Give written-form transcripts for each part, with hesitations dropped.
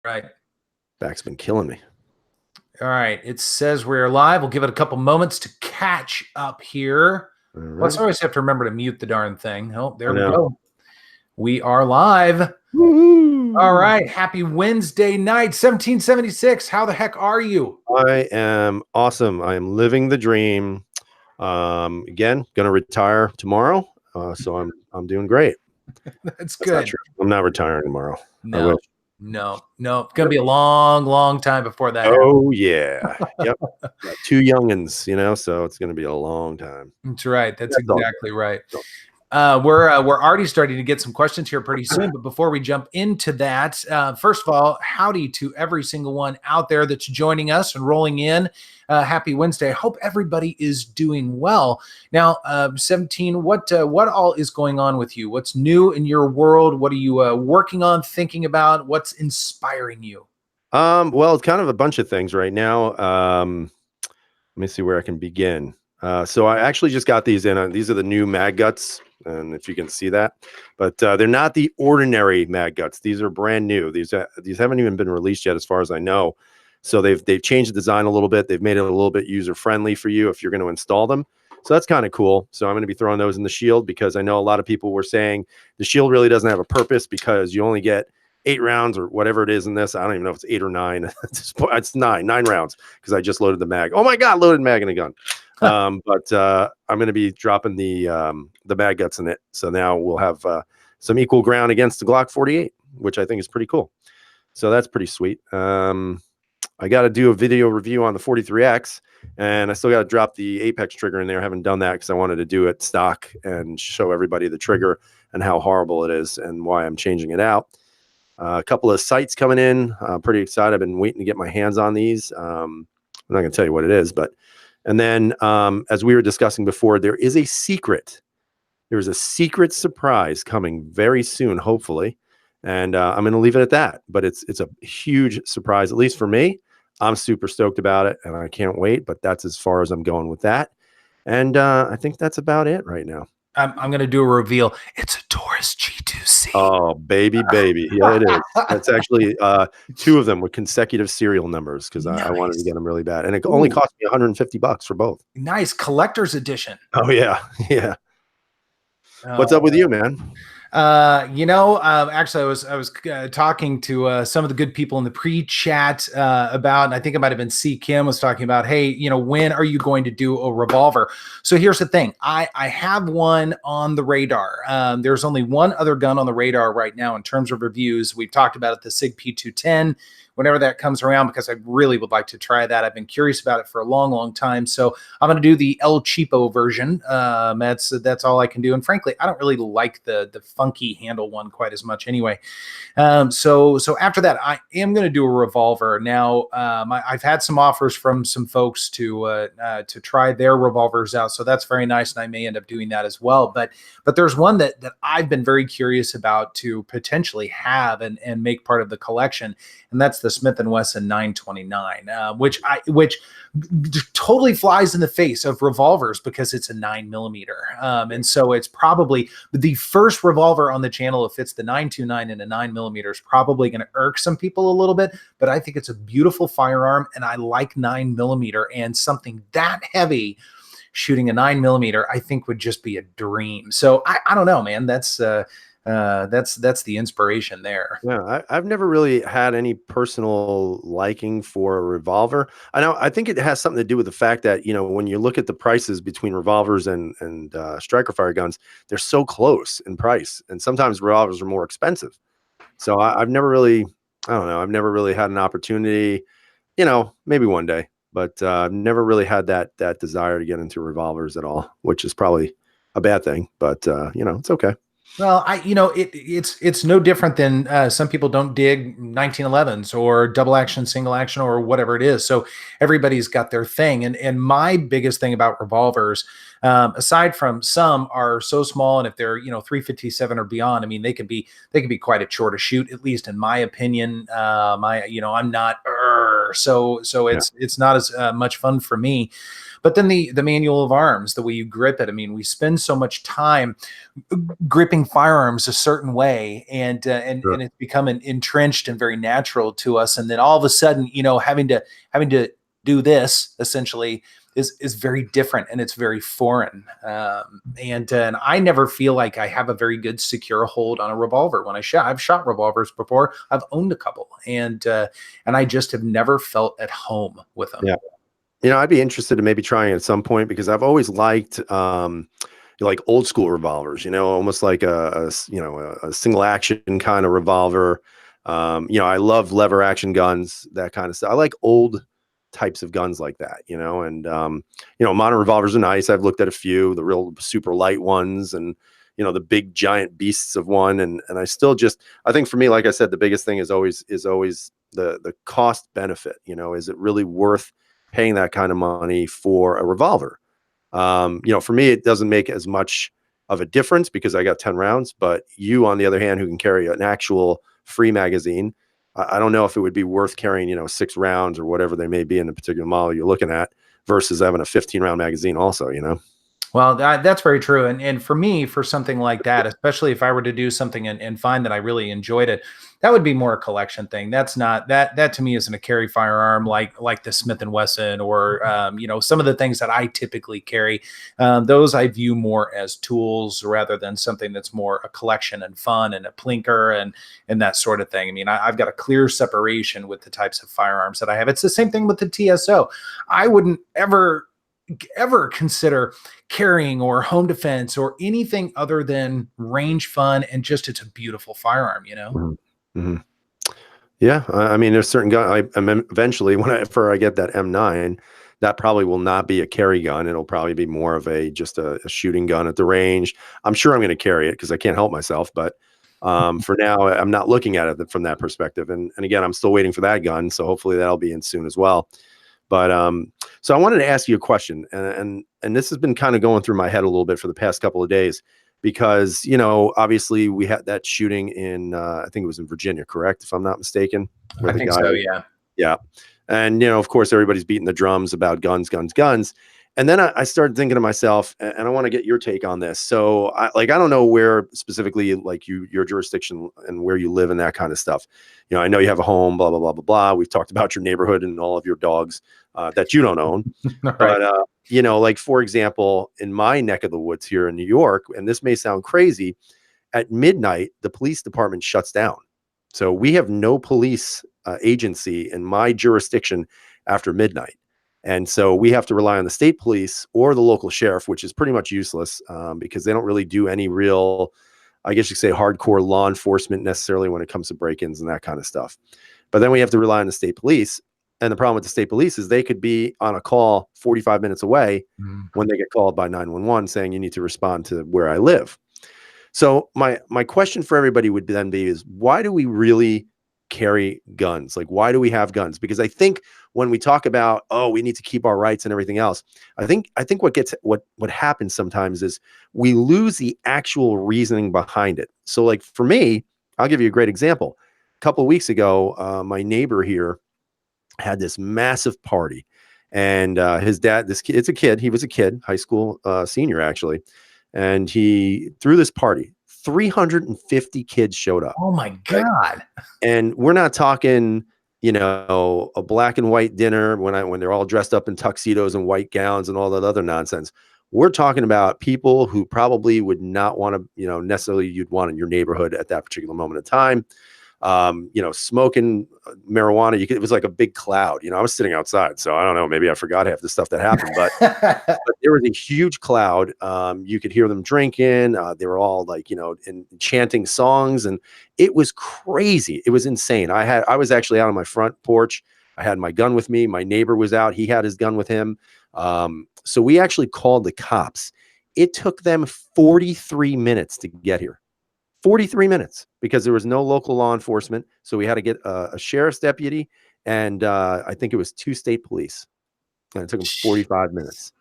Right. Back's been killing me. All right. It says we're live. We'll give it a couple moments to catch up here. Right. Let's always have to remember to mute the darn thing. Oh, there we go. We are live. Woo-hoo. All right. Happy Wednesday night, 1776. How the heck are you? I am awesome. I am living the dream. Again, gonna retire tomorrow. So I'm doing great. That's good. Not true. I'm not retiring tomorrow. No. It's gonna be a long time before that. Oh yeah. Yep. Got 2 youngins, so it's gonna be a long time. That's right. That's exactly right. We're already starting to get some questions here pretty soon. But before we jump into that, first of all, howdy to every single one out there that's joining us and rolling in. Happy Wednesday. I hope everybody is doing well. Now, 17, what all is going on with you? What's new in your world? What are you working on, thinking about? What's inspiring you? Well, it's kind of a bunch of things right now. Let me see where I can begin. So I actually just got these in. These are the new Mag Guts, and if you can see that, but they're not the ordinary Mag Guts. These are brand new. These haven't even been released yet, as far as I know. So they've changed the design a little bit. They've made it a little bit user friendly for you if you're going to install them. So that's kind of cool. So I'm going to be throwing those in the Shield, because I know a lot of people were saying the Shield really doesn't have a purpose because you only get 8 rounds or whatever it is in this. I don't even know if it's 8 or 9. It's 9 rounds, because I just loaded the mag. Oh my God, loaded mag in a gun. But I'm going to be dropping the Mag Guts in it. So now we'll have some equal ground against the Glock 48, which I think is pretty cool. So that's pretty sweet. I got to do a video review on the 43X, and I still got to drop the Apex trigger in there. I haven't done that because I wanted to do it stock and show everybody the trigger and how horrible it is and why I'm changing it out. A couple of sights coming in. Pretty excited. I've been waiting to get my hands on these. I'm not going to tell you what it is, and then as we were discussing before, there is a secret. There's a secret surprise coming very soon, hopefully. And I'm going to leave it at that. But it's a huge surprise, at least for me. I'm super stoked about it, and I can't wait. But that's as far as I'm going with that. And I think that's about it right now. I'm going to do a reveal. It's a Taurus G2C. Oh, baby. Yeah, it is. That's actually 2 of them with consecutive serial numbers, because nice. I wanted to get them really bad. And it only cost me $150 for both. Nice. Collector's edition. Oh, yeah. Yeah. What's up with you, man? Actually, I was talking to some of the good people in the pre-chat about, and I think it might have been C. Kim was talking about, hey, when are you going to do a revolver? So here's the thing. I have one on the radar. There's only one other gun on the radar right now in terms of reviews. We've talked about it, the SIG P210. Whenever that comes around, because I really would like to try that. I've been curious about it for a long time. So I'm going to do the El Cheapo version. That's all I can do. And frankly, I don't really like the funky handle one quite as much anyway. So after that, I am going to do a revolver. Now, I've had some offers from some folks to try their revolvers out. So that's very nice. And I may end up doing that as well. But there's one that I've been very curious about to potentially have and make part of the collection. And that's the Smith & Wesson 929, which totally flies in the face of revolvers because it's a 9mm. And so it's probably the first revolver on the channel. If it's the 929 and a 9mm, is probably going to irk some people a little bit, but I think it's a beautiful firearm, and I like 9mm, and something that heavy shooting a 9mm, I think would just be a dream. So I don't know, man. That's the inspiration there. Yeah, I've never really had any personal liking for a revolver. I think it has something to do with the fact that, when you look at the prices between revolvers and striker fire guns, they're so close in price, and sometimes revolvers are more expensive. So I've never really, I don't know, I've never really had an opportunity, maybe one day, but I've never really had that desire to get into revolvers at all, which is probably a bad thing, but it's okay. Well, it's no different than some people don't dig 1911s or double action, single action, or whatever it is. So everybody's got their thing. And my biggest thing about revolvers, aside from some are so small, and if they're 357 or beyond, I mean they can be quite a chore to shoot, at least in my opinion. I'm not So Yeah. it's not as much fun for me. But then the manual of arms, the way you grip it. I mean, we spend so much time gripping firearms a certain way, and Sure. it's become entrenched and very natural to us. And then all of a sudden, having to do this essentially is very different, and it's very foreign. And I never feel like I have a very good secure hold on a revolver when I shot. I've shot revolvers before. I've owned a couple, and I just have never felt at home with them. Yeah. I'd be interested in maybe trying it at some point because I've always liked like old school revolvers, almost like a single action kind of revolver. I love lever action guns, that kind of stuff. I like old types of guns like that, and modern revolvers are nice. I've looked at a few, the real super light ones, and the big giant beasts of one, and I think for me, like I said, the biggest thing is always the cost benefit. Is it really worth paying that kind of money for a revolver? For me, it doesn't make as much of a difference because I got 10 rounds, but you, on the other hand, who can carry an actual free magazine, I don't know if it would be worth carrying, 6 rounds or whatever they may be in the particular model you're looking at versus having a 15-round magazine also. Well, that's very true. And for me, for something like that, especially if I were to do something and find that I really enjoyed it, that would be more a collection thing. That's not that to me isn't a carry firearm like the Smith and Wesson or some of the things that I typically carry. Those I view more as tools rather than something that's more a collection and fun and a plinker and that sort of thing. I mean, I've got a clear separation with the types of firearms that I have. It's the same thing with the TSO. I wouldn't ever consider carrying or home defense or anything other than range fun and just it's a beautiful firearm. Mhm. Mhm. Yeah, I mean, there's certain gun. Eventually, whenever I get that M9, that probably will not be a carry gun. It'll probably be more of just a shooting gun at the range. I'm sure I'm going to carry it because I can't help myself. But for now, I'm not looking at it from that perspective. And again, I'm still waiting for that gun, so hopefully that'll be in soon as well. But so I wanted to ask you a question, and this has been kind of going through my head a little bit for the past couple of days because obviously we had that shooting in I think it was in Virginia, correct, if I'm not mistaken, where I the think guy so, yeah. yeah. And, of course, everybody's beating the drums about guns, guns, guns. And then I started thinking to myself, and I want to get your take on this. So I don't know where specifically, like your jurisdiction and where you live and that kind of stuff. I know you have a home, blah, blah, blah, blah, blah. We've talked about your neighborhood and all of your dogs that you don't own. Right. But, like, for example, in my neck of the woods here in New York, and this may sound crazy, at midnight, the police department shuts down. So we have no police agency in my jurisdiction after midnight. And so we have to rely on the state police or the local sheriff, which is pretty much useless because they don't really do any real, I guess you could say, hardcore law enforcement necessarily when it comes to break-ins and that kind of stuff. But then we have to rely on the state police. And the problem with the state police is they could be on a call 45 minutes away when they get called by 911 saying you need to respond to where I live. So my question for everybody would then be is why do we really carry guns? Like, why do we have guns? Because I think when we talk about, oh, we need to keep our rights and everything else, I think what happens sometimes is we lose the actual reasoning behind it. So like for me, I'll give you a great example. A couple of weeks ago, my neighbor here had this massive party, and his dad, it's a kid. He was a kid, high school senior actually, and he threw this party. 350 kids showed up. Oh my Right? God. And we're not talking, a black and white dinner when they're all dressed up in tuxedos and white gowns and all that other nonsense. We're talking about people who probably would not want to, necessarily you'd want in your neighborhood at that particular moment of time. Smoking marijuana. It was like a big cloud. I was sitting outside, so I don't know. Maybe I forgot half the stuff that happened, but there was a huge cloud. You could hear them drinking. They were all like, chanting songs, and it was crazy. It was insane. I was actually out on my front porch. I had my gun with me. My neighbor was out. He had his gun with him. So we actually called the cops. It took them 43 minutes to get here. 43 minutes because there was no local law enforcement. So we had to get a sheriff's deputy and I think it was 2 state police. And it took them 45 minutes.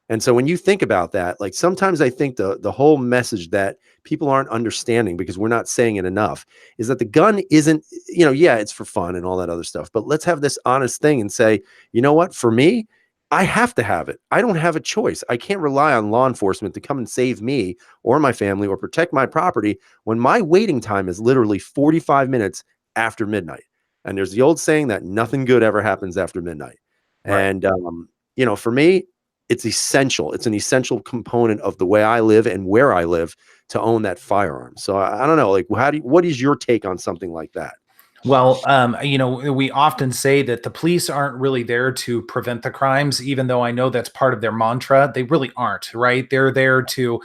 And so when you think about that, like sometimes I think the whole message that people aren't understanding because we're not saying it enough is that the gun isn't, yeah, it's for fun and all that other stuff. But let's have this honest thing and say, you know what, for me, I have to have it. I don't have a choice. I can't rely on law enforcement to come and save me or my family or protect my property when my waiting time is literally 45 minutes after midnight. And there's the old saying that nothing good ever happens after midnight. Right. And, for me, it's essential. It's an essential component of the way I live and where I live to own that firearm. So I don't know, like, what is your take on something like that? Well, we often say that the police aren't really there to prevent the crimes, even though I know that's part of their mantra. They really aren't, right? They're there to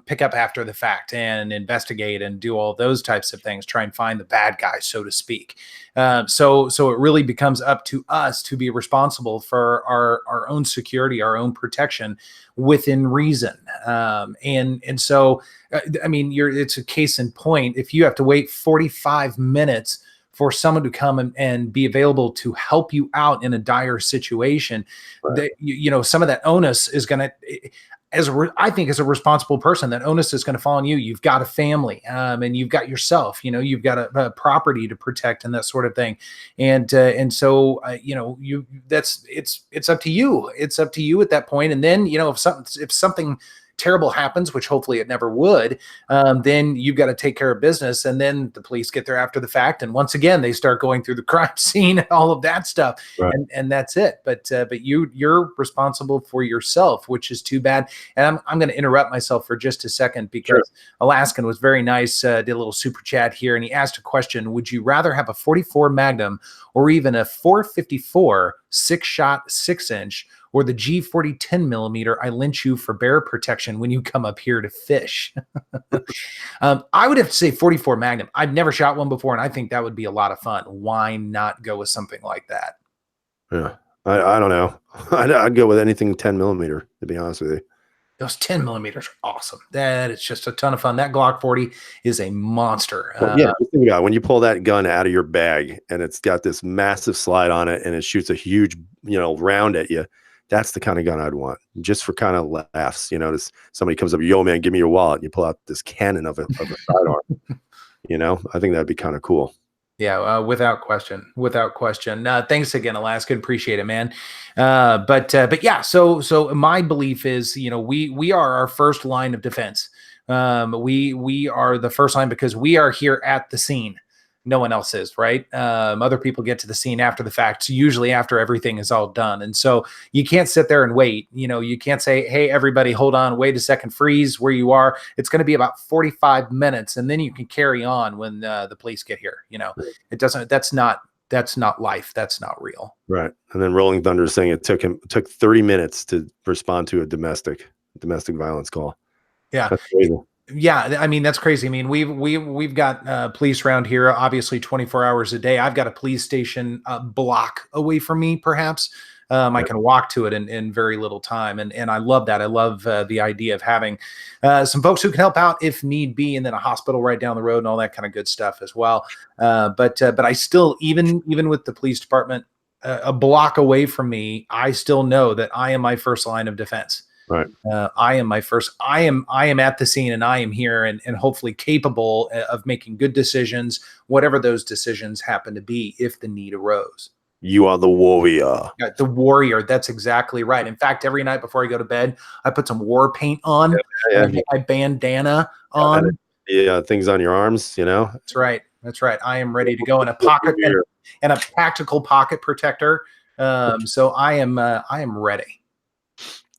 pick up after the fact and investigate and do all those types of things, try and find the bad guys, so to speak. So it really becomes up to us to be responsible for our own security, our own protection within reason. And so, it's a case in point. If you have to wait 45 minutes for someone to come and be available to help you out in a dire situation, Right. that some of that onus is going to, I think as a responsible person, that onus is going to fall on you. You've got a family, and you've got yourself, you've got a property to protect and that sort of thing. And so, it's up to you. It's up to you at that point. And then, if something terrible happens, which hopefully it never would, then you've got to take care of business. And then the police get there after the fact. And once again, they start going through the crime scene and all of that stuff. Right. And that's it. But you're responsible for yourself, which is too bad. And I'm going to interrupt myself for just a second because Sure. Alaskan was very nice, did a little super chat here. And he asked a question: would you rather have a 44 Magnum or even a 454 6-shot 6-inch, or the G40 10 millimeter I lent you for bear protection when you come up here to fish? I would have to say 44 Magnum. I've never shot one before, and I think that would be a lot of fun. Why not go with something like that? Yeah. I don't know. I'd go with anything 10 millimeter, to be honest with you. Those 10 millimeters are awesome. That is just a ton of fun. That Glock 40 is a monster. Well, yeah, just think about it. When you pull that gun out of your bag and it's got this massive slide on it and it shoots a huge, round at you. That's the kind of gun I'd want, just for kind of laughs. Somebody comes up, yo, man, give me your wallet. And you pull out this cannon of a sidearm. I think that'd be kind of cool. Yeah, without question, without question. Thanks again, Alaska. Appreciate it, man. But yeah. So my belief is, we are our first line of defense. We are the first line because we are here at the scene. No one else is, right? Other people get to the scene after the fact, usually after everything is all done. And so you can't sit there and wait. You can't say, hey, everybody, hold on, wait a second, freeze where you are. It's going to be about 45 minutes, and then you can carry on when the police get here. It doesn't, that's not life. That's not real. Right. And then Rolling Thunder is saying it took 30 minutes to respond to a domestic violence call. Yeah. That's crazy. Yeah, that's crazy. We've got police around here, obviously 24 hours a day. I've got a police station a block away from me, perhaps. I can walk to it in very little time, and I love that. I love the idea of having some folks who can help out if need be, and then a hospital right down the road and all that kind of good stuff as well. But I still, even with the police department a block away from me, I still know that I am my first line of defense. Right. I am at the scene, and I am here and hopefully capable of making good decisions, whatever those decisions happen to be, if the need arose. You are the warrior. Yeah, the warrior. That's exactly right. In fact, every night before I go to bed, I put some war paint on. Yeah. I get my bandana on. Yeah, things on your arms, That's right. That's right. I am ready to go in a pocket and a tactical pocket protector. So I am ready.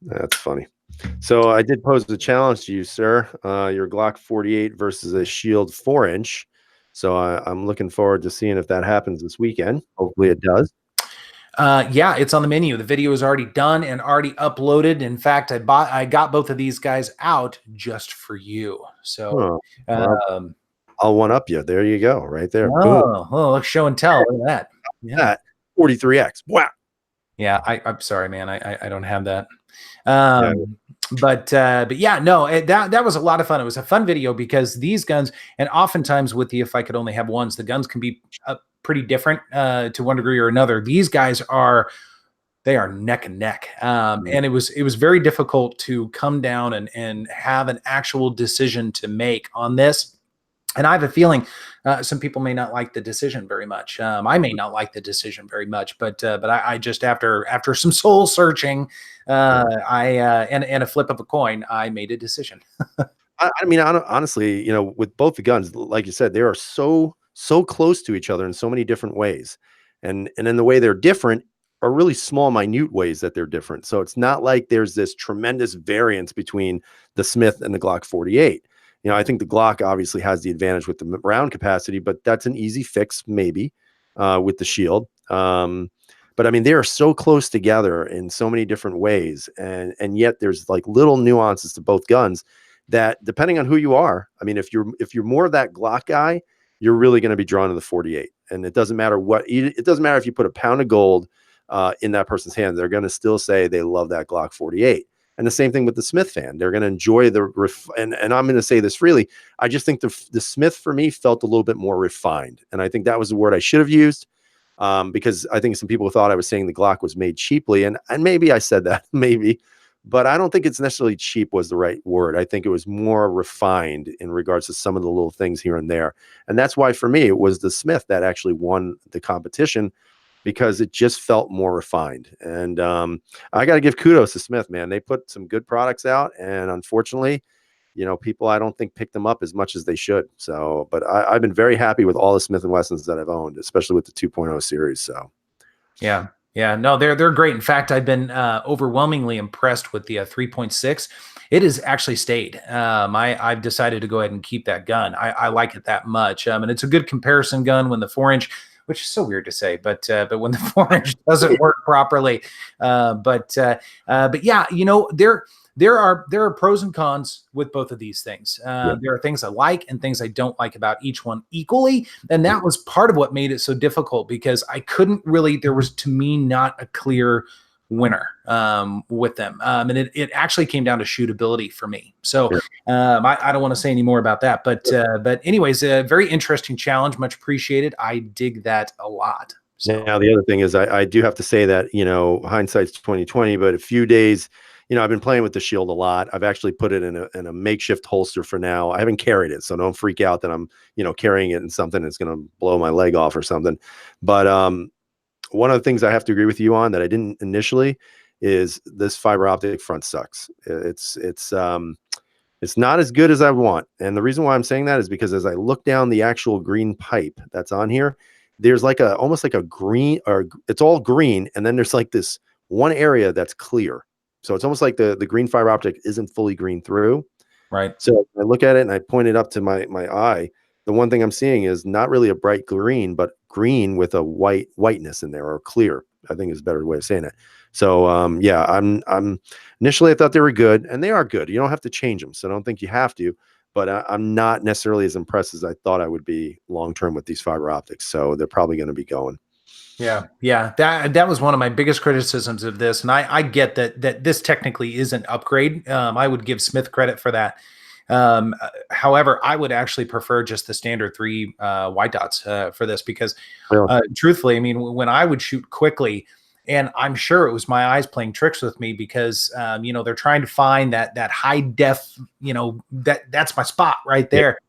That's funny. So I did pose the challenge to you, sir. Your Glock 48 versus a Shield 4-inch. So I'm looking forward to seeing if that happens this weekend. Hopefully it does. Yeah, it's on the menu. The video is already done and already uploaded. In fact, I got both of these guys out just for you. So I'll one up you. There you go. Right there. Look, show and tell. Look at that. Yeah. 43X. Wow. Yeah, I'm sorry, man. I don't have that. But yeah, no, that was a lot of fun. It was a fun video because these guns, and oftentimes with the If I Could Only Have Ones, the guns can be pretty different to one degree or another. These guys are They are neck and neck. Mm. And it was very difficult to come down and have an actual decision to make on this. And I have a feeling some people may not like the decision very much. I may not like the decision very much, but I just after some soul searching, and a flip of a coin, I made a decision. I mean, honestly, with both the guns, like you said, they are so close to each other in so many different ways, and in the way they're different are really small, minute ways that they're different. So it's not like there's this tremendous variance between the Smith and the Glock 48. I think the Glock obviously has the advantage with the round capacity, but that's an easy fix maybe with the shield. But I mean, they are so close together in so many different ways, and yet there's like little nuances to both guns that, depending on who you are, I mean, if you're more of that Glock guy, you're really going to be drawn to the 48. And it doesn't matter it doesn't matter if you put a pound of gold in that person's hand, they're going to still say they love that Glock 48. And the same thing with the Smith fan. They're going to enjoy and I'm going to say this freely. I just think the Smith for me felt a little bit more refined. And I think that was the word I should have used, because I think some people thought I was saying the Glock was made cheaply. And maybe I said that, maybe. But I don't think it's necessarily cheap was the right word. I think it was more refined in regards to some of the little things here and there. And that's why for me, it was the Smith that actually won the competition, because it just felt more refined. And I got to give kudos to Smith, man. They put some good products out. And unfortunately, people I don't think picked them up as much as they should. So, but I've been very happy with all the Smith & Wessons that I've owned, especially with the 2.0 series. So. Yeah. Yeah, no, they're great. In fact, I've been overwhelmingly impressed with the 3.6. It has actually stayed. I've decided to go ahead and keep that gun. I like it that much, and it's a good comparison gun when the 4-inch, which is so weird to say, but when the 4-inch doesn't work properly. But yeah, there are pros and cons with both of these things. Yeah. There are things I like and things I don't like about each one equally. And that was part of what made it so difficult, because I couldn't really, there was to me not a clear winner with them. And it actually came down to shootability for me. So I don't want to say any more about that. But anyways, a very interesting challenge. Much appreciated. I dig that a lot. So. Now, the other thing is I do have to say that, hindsight's 2020, but a few days, I've been playing with the shield a lot. I've actually put it in a makeshift holster for now. I haven't carried it, so don't freak out that I'm, carrying it in something that's going to blow my leg off or something. But one of the things I have to agree with you on that I didn't initially is this fiber optic front sucks. It's not as good as I want. And the reason why I'm saying that is because as I look down the actual green pipe that's on here, there's like almost like a green, or it's all green. And then there's like this one area that's clear. So it's almost like the green fiber optic isn't fully green through. Right. So I look at it and I point it up to my eye. The one thing I'm seeing is not really a bright green, but green with a whiteness in there, or clear, I think is a better way of saying it. So yeah, I'm initially I thought they were good, and they are good. You don't have to change them, so I don't think you have to. But I'm not necessarily as impressed as I thought I would be long term with these fiber optics. So they're probably going to be going. Yeah. That was one of my biggest criticisms of this, and I get that this technically is an upgrade. I would give Smith credit for that. However, I would actually prefer just the standard 3 white dots for this, because truthfully, I mean, when I would shoot quickly, and I'm sure it was my eyes playing tricks with me, because they're trying to find that high def, that's my spot right there. Yeah.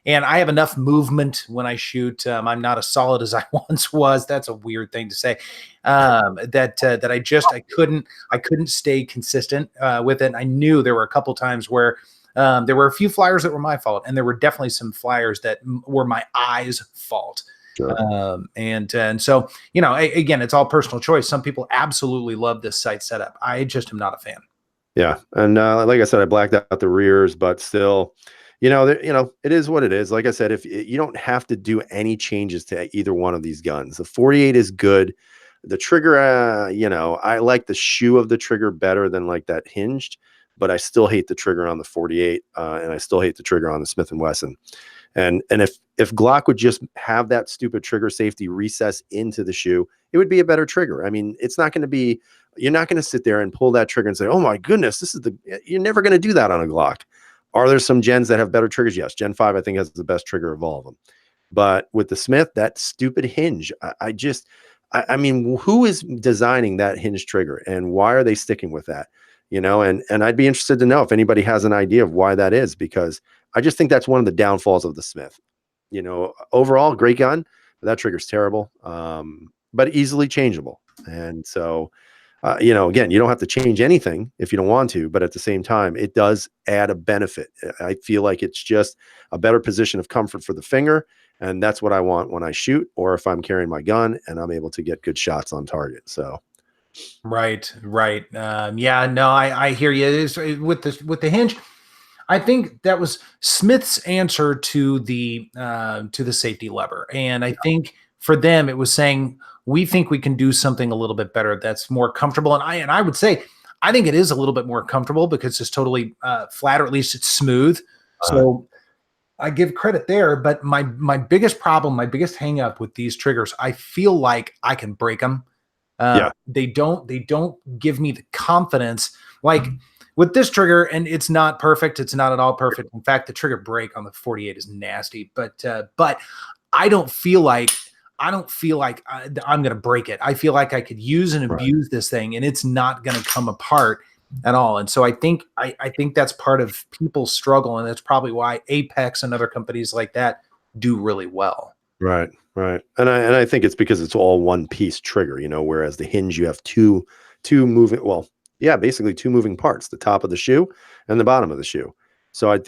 And I have enough movement when I shoot. I'm not as solid as I once was. That's a weird thing to say. I couldn't stay consistent with it. And I knew there were a couple times where there were a few flyers that were my fault, and there were definitely some flyers that were my eyes' fault. Sure. And so, again, it's all personal choice. Some people absolutely love this sight setup. I just am not a fan. Yeah. And like I said, I blacked out the rears, but still, it is what it is. Like I said, if you don't have to do any changes to either one of these guns, the 48 is good. The trigger, I like the shoe of the trigger better than like that hinged, but I still hate the trigger on the 48, and I still hate the trigger on the Smith & Wesson. And if Glock would just have that stupid trigger safety recess into the shoe, it would be a better trigger. I mean, it's not going to be, you're not going to sit there and pull that trigger and say, oh my goodness, you're never going to do that on a Glock. Are there some gens that have better triggers? Yes. Gen 5, I think, has the best trigger of all of them. But with the Smith, that stupid hinge, I mean, who is designing that hinge trigger and why are they sticking with that? And I'd be interested to know if anybody has an idea of why that is, because I just think that's one of the downfalls of the Smith. Overall, great gun, but that trigger's terrible, but easily changeable. And so, again, you don't have to change anything if you don't want to, but at the same time, it does add a benefit. I feel like it's just a better position of comfort for the finger. And that's what I want when I shoot, or if I'm carrying my gun and I'm able to get good shots on target. So, Right, right. Yeah, no, I hear you. With the hinge. I think that was Smith's answer to the safety lever, and I think for them it was saying we think we can do something a little bit better that's more comfortable. And I would say I think it is a little bit more comfortable because it's totally flat, or at least it's smooth. uh, So I give credit there. But my biggest problem, my biggest hang up with these triggers, I feel like I can break them. yeah, They don't give me the confidence like with this trigger, and it's not perfect. It's not at all perfect. In fact, the trigger break on the 48 is nasty. But I don't feel like I'm going to break it. I feel like I could use and right. abuse this thing, and it's not going to come apart at all. And so I think that's part of people's struggle, and that's probably why Apex and other companies like that do really well. Right, right. And I think it's because it's all one piece trigger, whereas the hinge you have two moving, well, yeah, basically two moving parts, the top of the shoe and the bottom of the shoe. So I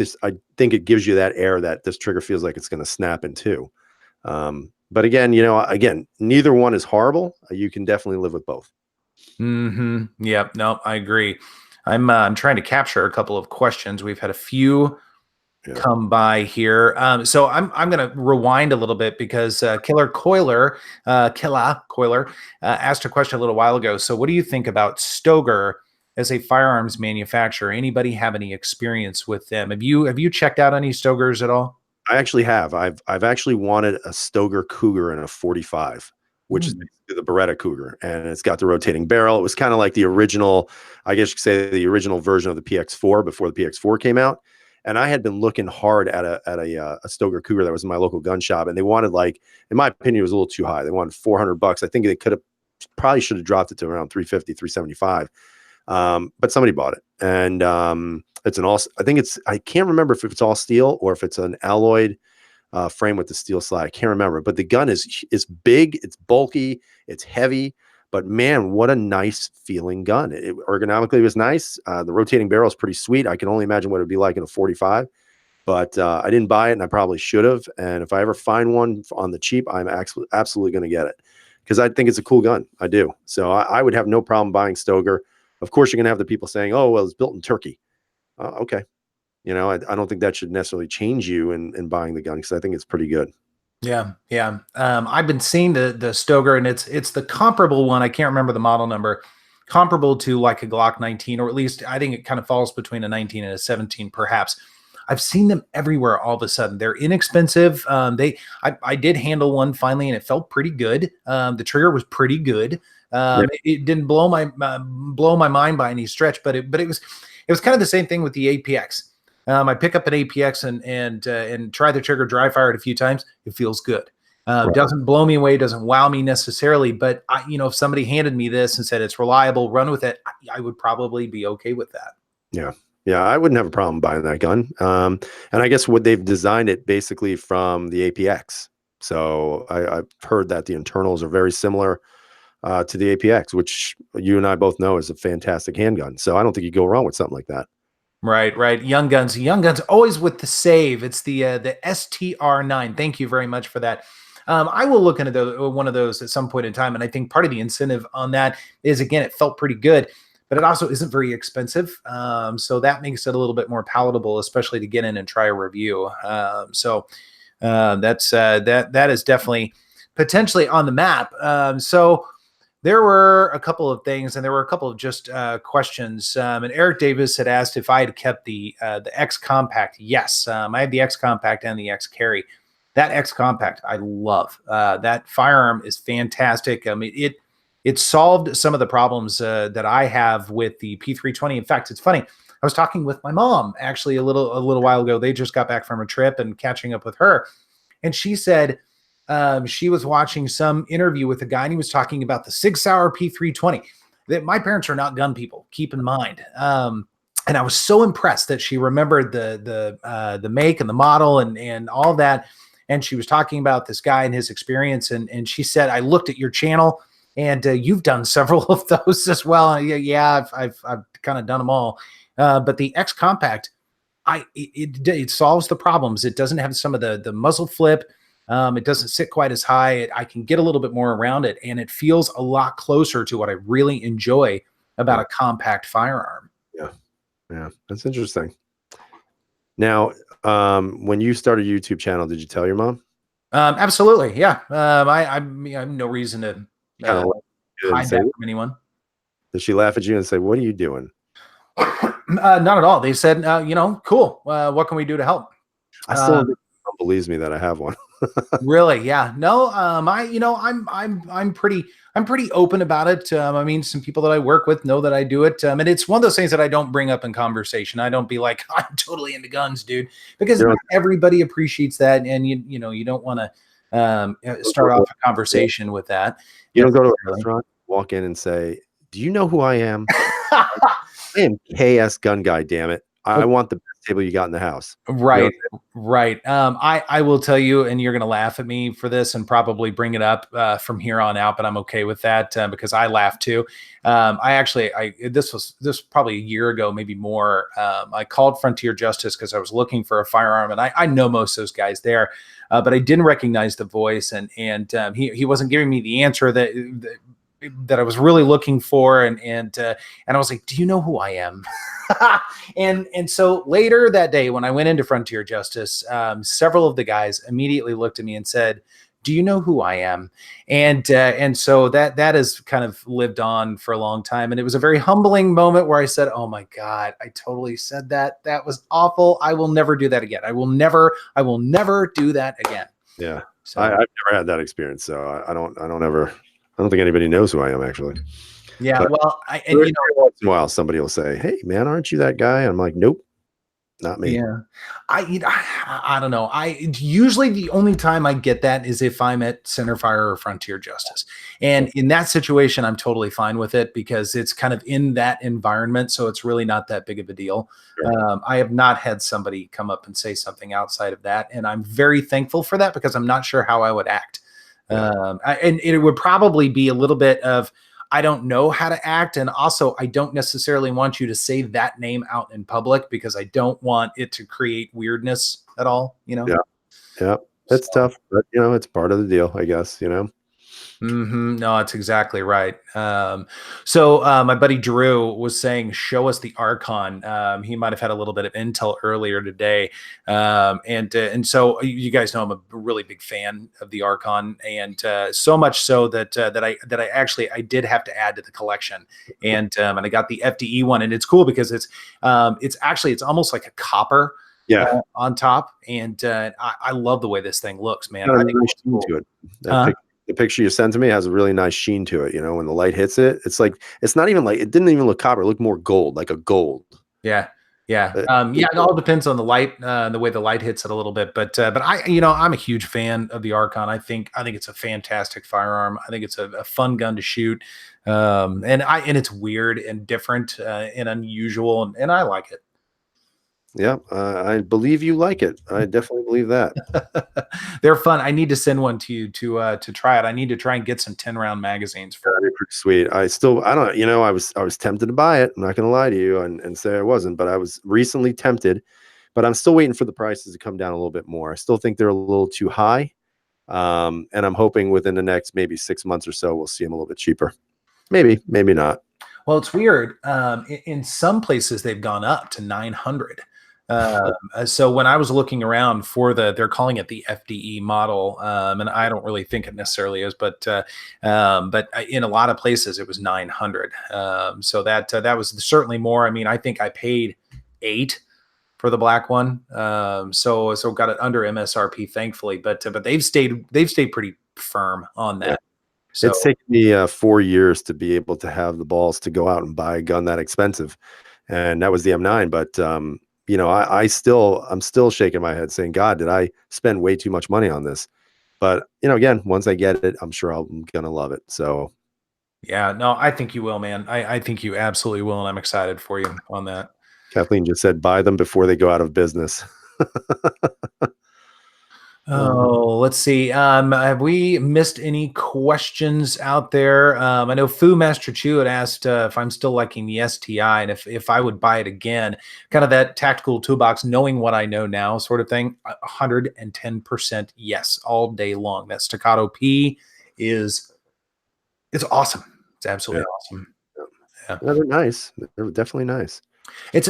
think it gives you that air that this trigger feels like it's going to snap in two. But again, neither one is horrible. You can definitely live with both. Yep. No, I agree. I'm trying to capture a couple of questions. We've had a few Yeah. come by here. So I'm going to rewind a little bit because Killer Coiler asked a question a little while ago. So what do you think about Stoger as a firearms manufacturer? Anybody have any experience with them? Have you checked out any Stogers at all? I actually have. I've actually wanted a Stoger Cougar and a 45, which is Mm. basically the Beretta Cougar, and it's got the rotating barrel. It was kind of like the original, I guess you could say the original version of the PX4 before the PX4 came out. And I had been looking hard at a Stoger Cougar that was in my local gun shop, and they wanted, like, in my opinion, it was a little too high. They wanted $400. I think they could have probably should have dropped it to around 350, 375. But somebody bought it, and it's an all. I think I can't remember if it's all steel or if it's an alloyed frame with the steel slide. I can't remember, but the gun is big, it's bulky, it's heavy. But man, what a nice feeling gun! Ergonomically, it was nice. The rotating barrel is pretty sweet. I can only imagine what it'd be like in a 45. But I didn't buy it, and I probably should have. And if I ever find one on the cheap, I'm absolutely going to get it because I think it's a cool gun. I do. So I would have no problem buying Stoger. Of course, you're going to have the people saying, "Oh, well, it's built in Turkey." Okay. I don't think that should necessarily change you in buying the gun because I think it's pretty good. Yeah, yeah. I've been seeing the Stoger, and it's the comparable one. I can't remember the model number. Comparable to like a Glock 19, or at least I think it kind of falls between a 19 and a 17, perhaps. I've seen them everywhere all of a sudden. They're inexpensive. I did handle one finally, and it felt pretty good. The trigger was pretty good. Yeah. It didn't blow my mind by any stretch, but it was kind of the same thing with the APX. I pick up an APX and try the trigger, dry fire it a few times. It feels good. Right. Doesn't blow me away, doesn't wow me necessarily, but if somebody handed me this and said it's reliable, run with it, I would probably be okay with that. Yeah. Yeah. I wouldn't have a problem buying that gun. And I guess what they've designed it basically from the APX. So I've heard that the internals are very similar to the APX, which you and I both know is a fantastic handgun. So I don't think you go wrong with something like that. Right, right. Young guns, always with the save. It's the STR9. Thank you very much for that. I will look into one of those at some point in time, and I think part of the incentive on that is, again, it felt pretty good, but it also isn't very expensive. So that makes it a little bit more palatable, especially to get in and try a review. That is definitely potentially on the map. So there were a couple of things, and there were a couple of just questions. And Eric Davis had asked if I had kept the X Compact. Yes, I had the X Compact and the X Carry. That X Compact, I love. That firearm is fantastic. I mean, it solved some of the problems that I have with the P320. In fact, it's funny. I was talking with my mom actually a little while ago. They just got back from a trip and catching up with her, and she said, She was watching some interview with a guy, and he was talking about the Sig Sauer P320. That my parents are not gun people. Keep in mind. And I was so impressed that she remembered the make and the model and all that. And she was talking about this guy and his experience. And she said, I looked at your channel, and you've done several of those as well. Yeah, I've kind of done them all. But the X Compact, it solves the problems. It doesn't have some of the muzzle flip. It doesn't sit quite as high. I can get a little bit more around it, and it feels a lot closer to what I really enjoy about a compact firearm. Yeah. Yeah. That's interesting. Now, when you started a YouTube channel, did you tell your mom? Absolutely. Yeah. I have no reason to hide that from anyone. Did she laugh at you and say, "What are you doing?" Not at all. They said, cool. What can we do to help? I still don't think mom believes me that I have one. Really? Yeah. No. I'm pretty open about it. I mean, some people that I work with know that I do it. And it's one of those things that I don't bring up in conversation. I don't be like, I'm totally into guns, dude, because not everybody appreciates that. And you don't want to start off a conversation with that. You don't go to a restaurant, walk in and say, "Do you know who I am?" I am KS Gun Guy, damn it. I want the best table you got in the house. Right. You know? Right. I will tell you, and you're going to laugh at me for this and probably bring it up from here on out, but I'm okay with that because I laugh too. This was probably a year ago, maybe more. I called Frontier Justice because I was looking for a firearm, and I know most of those guys there, but I didn't recognize the voice, and he wasn't giving me the answer that I was really looking for. And I was like, do you know who I am? and so later that day, when I went into Frontier Justice, several of the guys immediately looked at me and said, do you know who I am? And so that has kind of lived on for a long time. And it was a very humbling moment where I said, oh my God, I totally said that. That was awful. I will never do that again. I will never do that again. Yeah. So I've never had that experience. So I don't think anybody knows who I am, actually. Yeah, but well, once in a while somebody will say, "Hey, man, aren't you that guy?" I'm like, "Nope, not me." Yeah, I don't know. Usually the only time I get that is if I'm at Centerfire or Frontier Justice, and in that situation, I'm totally fine with it because it's kind of in that environment, so it's really not that big of a deal. Sure. I have not had somebody come up and say something outside of that, and I'm very thankful for that because I'm not sure how I would act. And it would probably be a little bit of, I don't know how to act. And also, I don't necessarily want you to say that name out in public because I don't want it to create weirdness at all, Yeah. Yeah. It's tough, but it's part of the deal, I guess, No, that's exactly right. So my buddy Drew was saying, show us the Archon. He might have had a little bit of intel earlier today. And so you guys know I'm a really big fan of the Archon, and so much so that I did have to add to the collection, and I got the FDE one, and it's cool because it's almost like a copper. Yeah, on top, and I love the way this thing looks, man. I think nice sheen to it. The picture you sent to me has a really nice sheen to it. When the light hits it, it's like it's not even like it didn't even look copper; it looked more gold, like a gold. Yeah. It all depends on the light, the way the light hits it a little bit. But I'm a huge fan of the Archon. I think it's a fantastic firearm. I think it's a fun gun to shoot, and it's weird and different and unusual, and I like it. Yeah, I believe you like it. I definitely believe that. They're fun. I need to send one to you to try it. I need to try and get some 10-round magazines for it. Pretty sweet. I was tempted to buy it. I'm not going to lie to you and say I wasn't, but I was recently tempted. But I'm still waiting for the prices to come down a little bit more. I still think they're a little too high, and I'm hoping within the next maybe 6 months or so we'll see them a little bit cheaper. Maybe not. Well, it's weird. In some places they've gone up to 900. So when I was looking around for they're calling it the FDE model, and I don't really think it necessarily is, but in a lot of places it was 900. So that was certainly more. I mean, I think I paid $8 for the black one. So got it under MSRP, thankfully, but they've stayed pretty firm on that. Yeah. So, it's taken me 4 years to be able to have the balls to go out and buy a gun that expensive, and that was the M9. But I'm still shaking my head saying, God, did I spend way too much money on this? But again, once I get it, I'm sure I'm gonna love it. So Yeah, no, I think you will, man. I think you absolutely will, and I'm excited for you on that. Kathleen just said buy them before they go out of business. Uh, Oh, let's see. Have we missed any questions out there? I know Fu Master Chu had asked if I'm still liking the STI and if I would buy it again. Kind of that tactical toolbox, knowing what I know now, sort of thing. 110% yes, all day long. That staccato P is it's awesome. It's yeah, absolutely awesome. yeah. Yeah. Yeah, they're nice. They're definitely nice. It's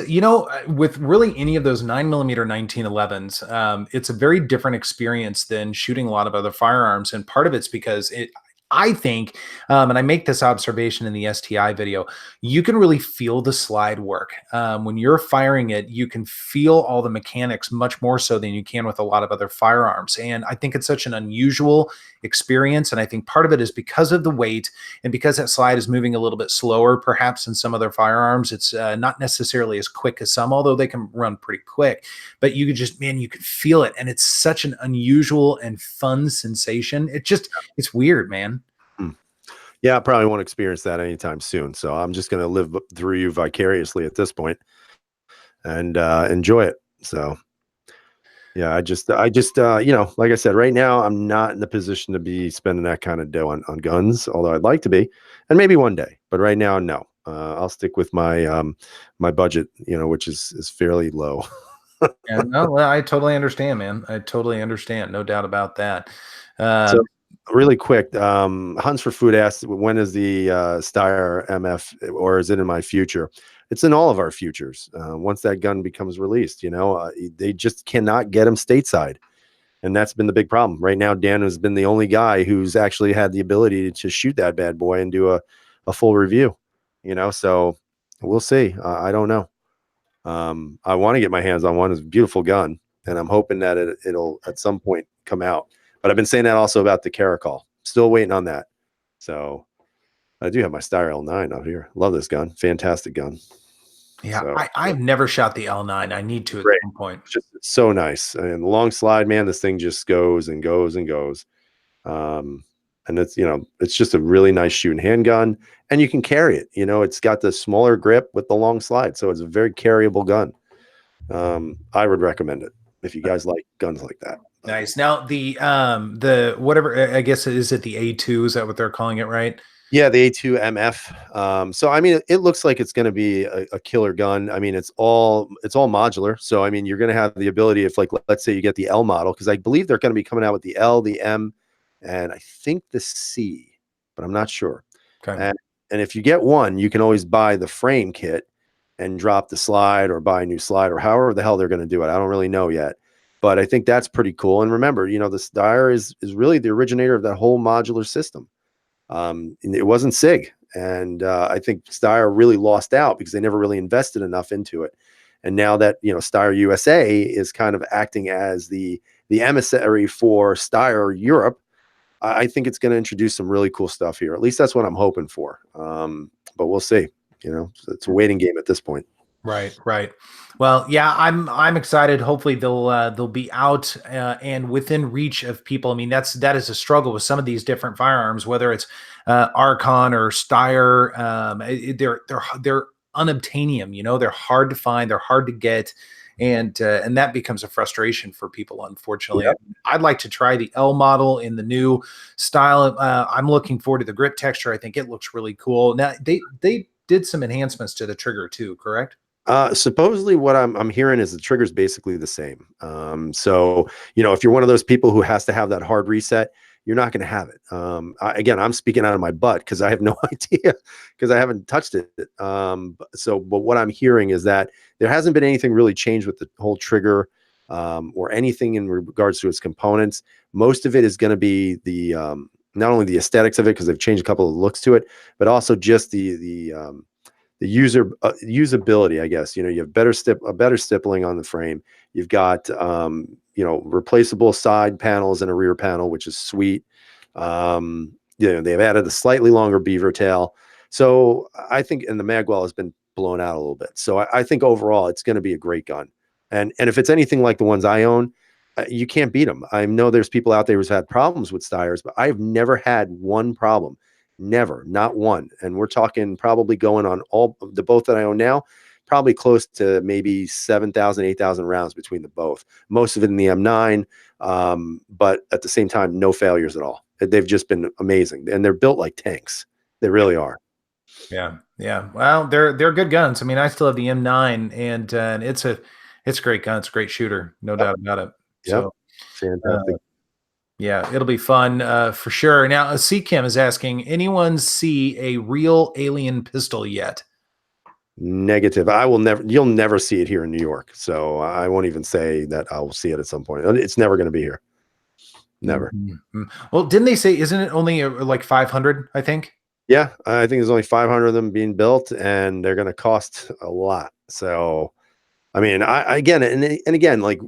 with really any of those 9mm 1911s, it's a very different experience than shooting a lot of other firearms, and part of it's because I think, and I make this observation in the STI video, you can really feel the slide work when you're firing it. You can feel all the mechanics much more so than you can with a lot of other firearms, and I think it's such an unusual experience. And I think part of it is because of the weight and because that slide is moving a little bit slower, perhaps in some other firearms, it's not necessarily as quick as some, although they can run pretty quick. But you could just, man, you could feel it. And it's such an unusual and fun sensation. It's weird, man. Hmm. Yeah, I probably won't experience that anytime soon. So I'm just going to live through you vicariously at this point and enjoy it. So yeah, like I said, right now I'm not in the position to be spending that kind of dough on guns, although I'd like to be, and maybe one day. But right now, no. I'll stick with my budget, which is fairly low. Yeah, no, well, I totally understand, man. I totally understand. No doubt about that. Uh, So really quick, Hunts for Food asked, when is the Steyr MF, or is it in my future? It's in all of our futures. Once that gun becomes released, they just cannot get them stateside. And that's been the big problem. Right now, Dan has been the only guy who's actually had the ability to shoot that bad boy and do a full review, so we'll see. I don't know. I want to get my hands on one. It's a beautiful gun, and I'm hoping that it'll at some point come out. But I've been saying that also about the Caracol. Still waiting on that. So I do have my Steyr L9 out here. Love this gun. Fantastic gun. yeah, So I've never shot the L9. I need to at great. some point. It's so nice. And the long slide, man, this thing just goes and goes and goes. Um, and it's just a really nice shooting handgun, and you can carry it. It's got the smaller grip with the long slide, so it's a very carryable gun. I would recommend it if you guys like guns like that. Nice. Now the whatever, I guess, is it the A2? Is that what they're calling it, right? Yeah, the A2 MF. So I mean, it looks like it's going to be a killer gun. I mean, it's all modular. So I mean, you're going to have the ability, if, like, let's say you get the L model, because I believe they're going to be coming out with the L, the M, and I think the C, but I'm not sure. Okay. And if you get one, you can always buy the frame kit and drop the slide, or buy a new slide, or however the hell they're going to do it. I don't really know yet, but I think that's pretty cool. And remember, the Steyr is really the originator of that whole modular system. It wasn't SIG, and I think Steyr really lost out because they never really invested enough into it. And now that Steyr USA is kind of acting as the emissary for Steyr Europe, I think it's going to introduce some really cool stuff here. At least that's what I'm hoping for. But we'll see. It's a waiting game at this point. Right, right. Well, yeah, I'm excited. Hopefully they'll be out and within reach of people. I mean, that is a struggle with some of these different firearms, whether it's Archon or Steyr. They're unobtainium. They're hard to find. They're hard to get, and that becomes a frustration for people. Unfortunately, Yep. I'd like to try the L model in the new style. I'm looking forward to the grip texture. I think it looks really cool. Now they did some enhancements to the trigger too, correct? Supposedly what I'm hearing is the trigger's basically the same. So, if you're one of those people who has to have that hard reset, you're not going to have it. Again, I'm speaking out of my butt because I have no idea, because I haven't touched it. But what I'm hearing is that there hasn't been anything really changed with the whole trigger, or anything in regards to its components. Most of it is going to be not only the aesthetics of it, because they've changed a couple of looks to it, but also just the usability, I guess. You have a better stippling on the frame. You've got replaceable side panels and a rear panel, which is sweet. They've added a slightly longer beaver tail. So I think, and the magwell has been blown out a little bit. So I think overall it's going to be a great gun. And if it's anything like the ones I own, You can't beat them. I know there's people out there who's had problems with Steyrs, but I've never had one problem. Never, not one. And we're talking probably going on all the boat that I own now, probably close to maybe 7,000, 8,000 rounds between the both. Most of it in the M9, but at the same time, no failures at all. They've just been amazing, and they're built like tanks. They really are. Yeah, yeah. Well, they're good guns. I mean, I still have the M9, and it's a great gun. It's a great shooter, no Yep. doubt about it. Yep. So, Fantastic. uh, yeah, it'll be fun for sure. Now, CKim is asking, anyone see a real alien pistol yet? Negative. You'll never see it here in New York. So I won't even say that I will see it at some point. It's never going to be here. Never. Mhm. Well, didn't they say, isn't it only like 500, I think? Yeah. I think there's only 500 of them being built, and they're going to cost a lot. So, I mean, again, and again, like,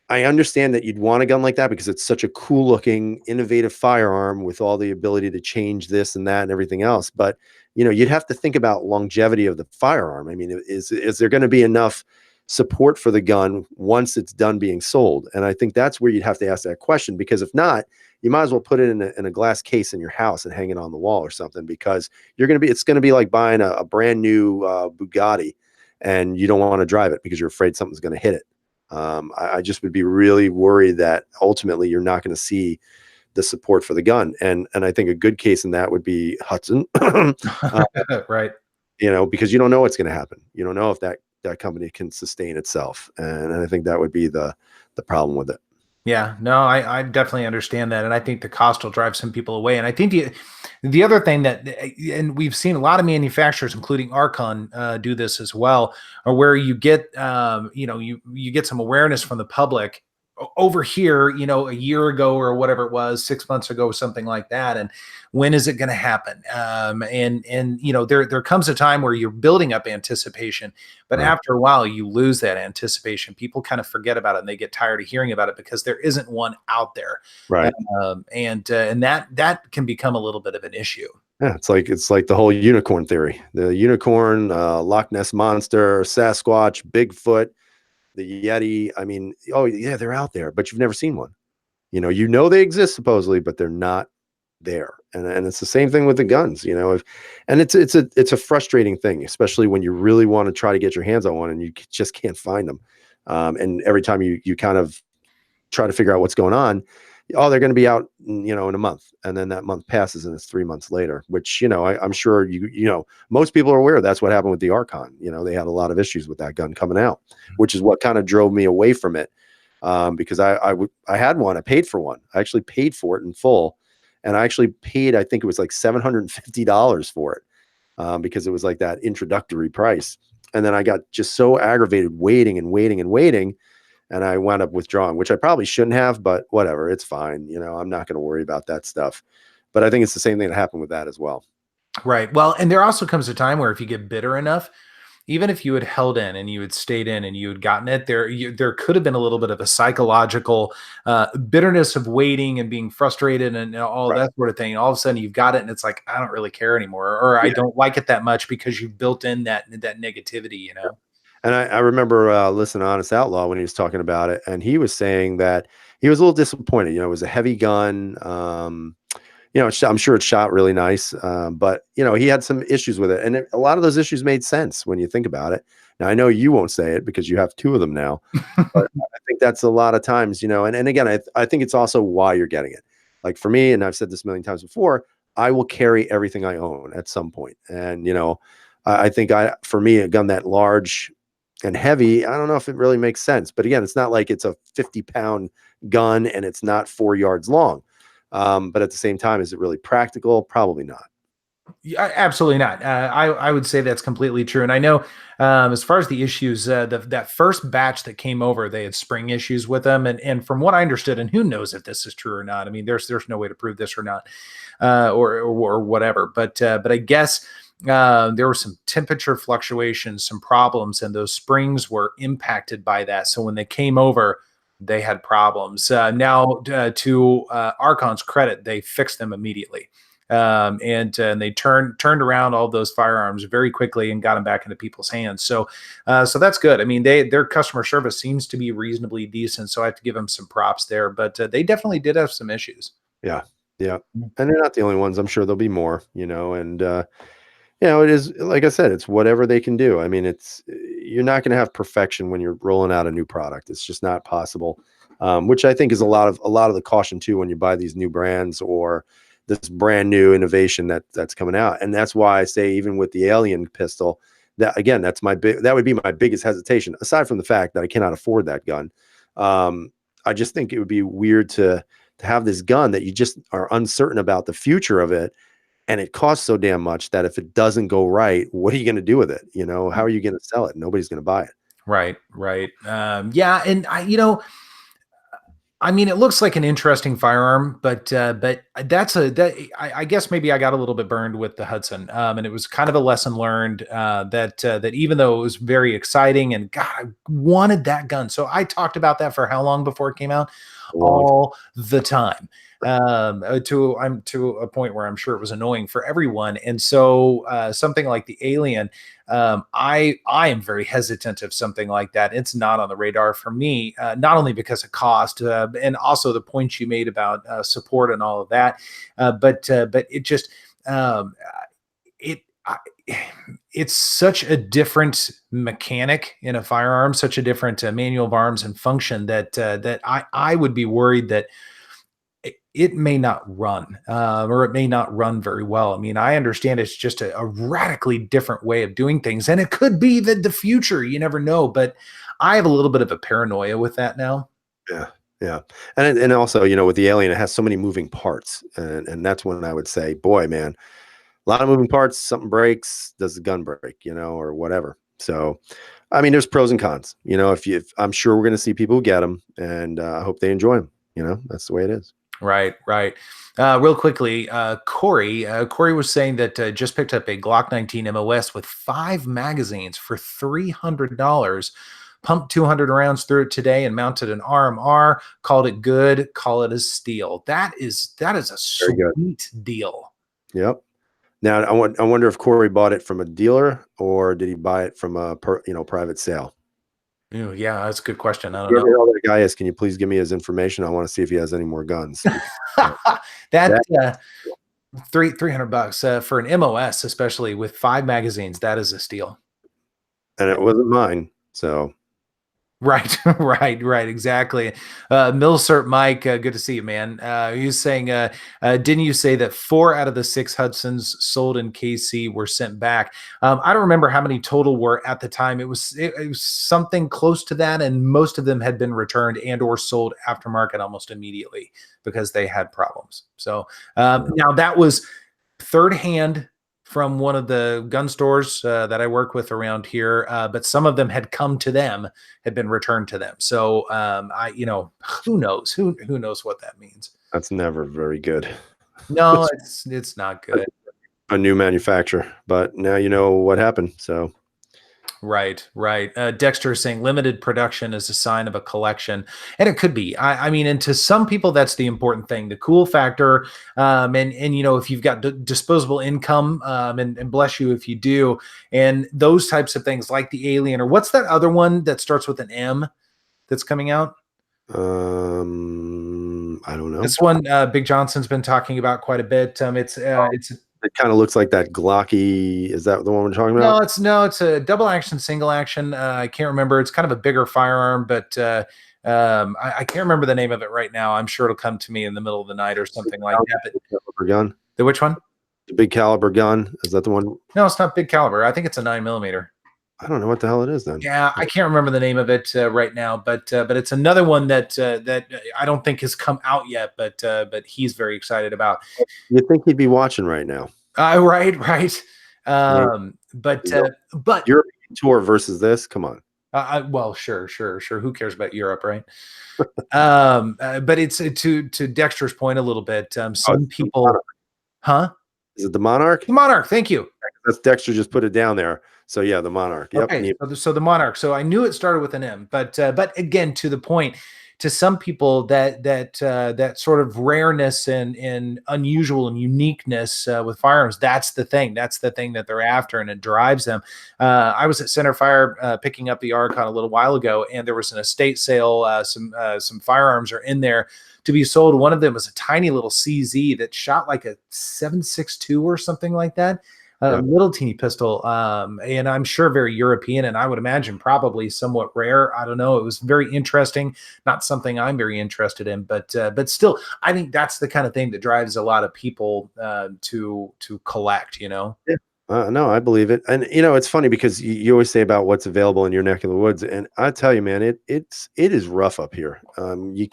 I understand that you'd want a gun like that because it's such a cool looking, innovative firearm with all the ability to change this and that and everything else. But you'd have to think about longevity of the firearm. I mean, is there going to be enough support for the gun once it's done being sold? And I think that's where you'd have to ask that question, because if not, you might as well put it in a glass case in your house and hang it on the wall or something, because it's going to be like buying a brand new Bugatti, and you don't want to drive it because you're afraid something's going to hit it. I just would be really worried that ultimately you're not going to see the support for the gun. And I think a good case in that would be Hudson, Right. because you don't know what's going to happen. You don't know if that company can sustain itself. And I think that would be the problem with it. Yeah, no, I definitely understand that, and I think the cost will drive some people away. And I think the other thing that, and we've seen a lot of manufacturers, including Archon, do this as well, or where you get, you get some awareness from the public over here, a year ago or whatever it was, 6 months ago, something like that. And when is it going to happen? And there comes a time where you're building up anticipation, but Right. after a while, you lose that anticipation. People kind of forget about it, and they get tired of hearing about it because there isn't one out there, Right. and that can become a little bit of an issue. Yeah. It's like the whole unicorn theory, the unicorn, Loch Ness monster, Sasquatch, Bigfoot, the Yeti. I mean, oh yeah, they're out there, but you've never seen one. They exist supposedly, but they're not there. And it's the same thing with the guns. And it's a frustrating thing, especially when you really want to try to get your hands on one and you just can't find them. And every time you kind of try to figure out what's going on, oh, they're going to be out, in a month, and then that month passes and it's 3 months later. Which I'm sure most people are aware that's what happened with the Archon. They had a lot of issues with that gun coming out, which is what kind of drove me away from it. Because I had one, I paid for one, I actually paid for it in full, and I actually paid, I think it was like $750 for it, because it was like that introductory price. And then I got just so aggravated waiting and waiting and waiting, and I wound up withdrawing, which I probably shouldn't have, but whatever, it's fine. I'm not going to worry about that stuff. But I think it's the same thing that happened with that as well. Right. Well, and there also comes a time where if you get bitter enough, even if you had held in and you had stayed in and you had gotten it there could have been a little bit of a psychological bitterness of waiting and being frustrated and all Right. that sort of thing. All of a sudden you've got it and it's like, I don't really care anymore, or I Yeah. don't like it that much because you've built in that negativity. And I remember listening to Honest Outlaw when he was talking about it, and he was saying that he was a little disappointed. It was a heavy gun. I'm sure it shot really nice, but he had some issues with it, and a lot of those issues made sense when you think about it. Now I know you won't say it because you have two of them now, but I think that's a lot of times, and again, I think it's also why you're getting it. Like for me, and I've said this a million times before, I will carry everything I own at some point, and I think for me, a gun that large and heavy, I don't know if it really makes sense. But again, it's not like it's a 50-pound gun and it's not 4 yards long. But at the same time, is it really practical? Probably not. Yeah, absolutely not. I would say that's completely true. And I know, as far as the issues, that first batch that came over, they had spring issues with them. And from what I understood, and who knows if this is true or not. I mean, there's no way to prove this or not, or whatever. But I guess there were some temperature fluctuations, some problems, and those springs were impacted by that. So when they came over, they had problems. Now, to Archon's credit, they fixed them immediately. And they turned around all those firearms very quickly and got them back into people's hands. So that's good. I mean, their customer service seems to be reasonably decent, so I have to give them some props there. But they definitely did have some issues. Yeah. Yeah. And they're not the only ones. I'm sure there'll be more, and it is, like I said, it's whatever they can do. I mean, you're not going to have perfection when you're rolling out a new product. It's just not possible. Which I think is a lot of the caution too when you buy these new brands or this brand new innovation that's coming out. And that's why I say, even with the Alien pistol, that again, that would be my biggest hesitation, aside from the fact that I cannot afford that gun. I just think it would be weird to have this gun that you just are uncertain about the future of it. And it costs so damn much that if it doesn't go right, what are you going to do with it? How are you going to sell it? Nobody's going to buy it. Right. Yeah. And I mean, it looks like an interesting firearm, but I guess maybe I got a little bit burned with the Hudson, and it was kind of a lesson learned that even though it was very exciting and God, I wanted that gun, so I talked about that for how long before it came out? All the time. To a point where I'm sure it was annoying for everyone, and so something like the Alien. I am very hesitant of something like that. It's not on the radar for me, not only because of cost and also the points you made about support and all of that, but it just it. I, it's such a different mechanic in a firearm, such a different manual of arms and function that I would be worried that it may not run or it may not run very well. I mean, I understand it's just a radically different way of doing things, and it could be the future. You never know, but I have a little bit of a paranoia with that now. Yeah. Yeah. And also, with the Alien, it has so many moving parts. And that's when I would say, boy, man, a lot of moving parts, something breaks, does the gun break, or whatever. So, I mean, there's pros and cons, if I'm sure we're going to see people who get them, and I hope they enjoy them. That's the way it is. Right. Real quickly, Corey was saying that just picked up a Glock 19 MOS with 5 magazines for $300. Pumped 200 rounds through it today and mounted an RMR. Called it good. Call it a steal. That is a sweet deal. Yep. Now I wonder if Corey bought it from a dealer or did he buy it from a private sale? Ooh, yeah, that's a good question. I don't Whoever know. that guy is, can you please give me his information? I want to see if he has any more guns. that $300 for an MOS, especially with 5 magazines, that is a steal. And it wasn't mine, so. Right, exactly. Milsert Mike, good to see you, man. He was saying, didn't you say that 4 out of the 6 Hudsons sold in KC were sent back? I don't remember how many total were at the time. It was something close to that, and most of them had been returned and or sold aftermarket almost immediately because they had problems. So now that was third hand from one of the gun stores that I work with around here, but some of them had come to them, had been returned to them. So who knows? Who knows what that means? That's never very good. No, it's not good. A new manufacturer, but now you know what happened. So. Right. Dexter is saying limited production is a sign of a collection, and it could be. I mean, and to some people, that's the important thing, the cool factor. And if you've got disposable income, and bless you if you do, and those types of things like the Alien, or what's that other one that starts with an M that's coming out? I don't know. This one, Big Johnson's been talking about quite a bit. It kind of looks like that Glocky. Is that the one we're talking about? No, it's a double action, single action. I can't remember. It's kind of a bigger firearm, but I can't remember the name of it right now. I'm sure it'll come to me in the middle of the night or something like that. Caliber gun. The which one? The big caliber gun. Is that the one? No, it's not big caliber. I think it's a 9mm. I don't know what the hell it is then. Yeah, I can't remember the name of it right now, but it's another one that I don't think has come out yet, but he's very excited about. You'd think he'd be watching right now. Right. But European tour versus this, come on. Well, sure. Who cares about Europe, right? But it's to Dexter's point a little bit. Some people, huh? Is it the Monarch? The Monarch. Thank you. That's Dexter just put it down there. So yeah, the Monarch. Yep. Okay. So the Monarch. So I knew it started with an M, but again, to the point, to some people that sort of rareness and unusual and uniqueness with firearms, that's the thing. That's the thing that they're after, and it drives them. I was at Center Fire picking up the Archon a little while ago, and there was an estate sale. Some firearms are in there to be sold. One of them was a tiny little CZ that shot like a 7.62 or something like that. A Yeah. little teeny pistol, and I'm sure very European, and I would imagine probably somewhat rare. I don't know. It was very interesting. Not something I'm very interested in, but still, I think that's the kind of thing that drives a lot of people to collect. You know. Yeah. No, I believe it. And you know, it's funny because you always say about what's available in your neck of the woods, and I tell you, man, it is rough up here. You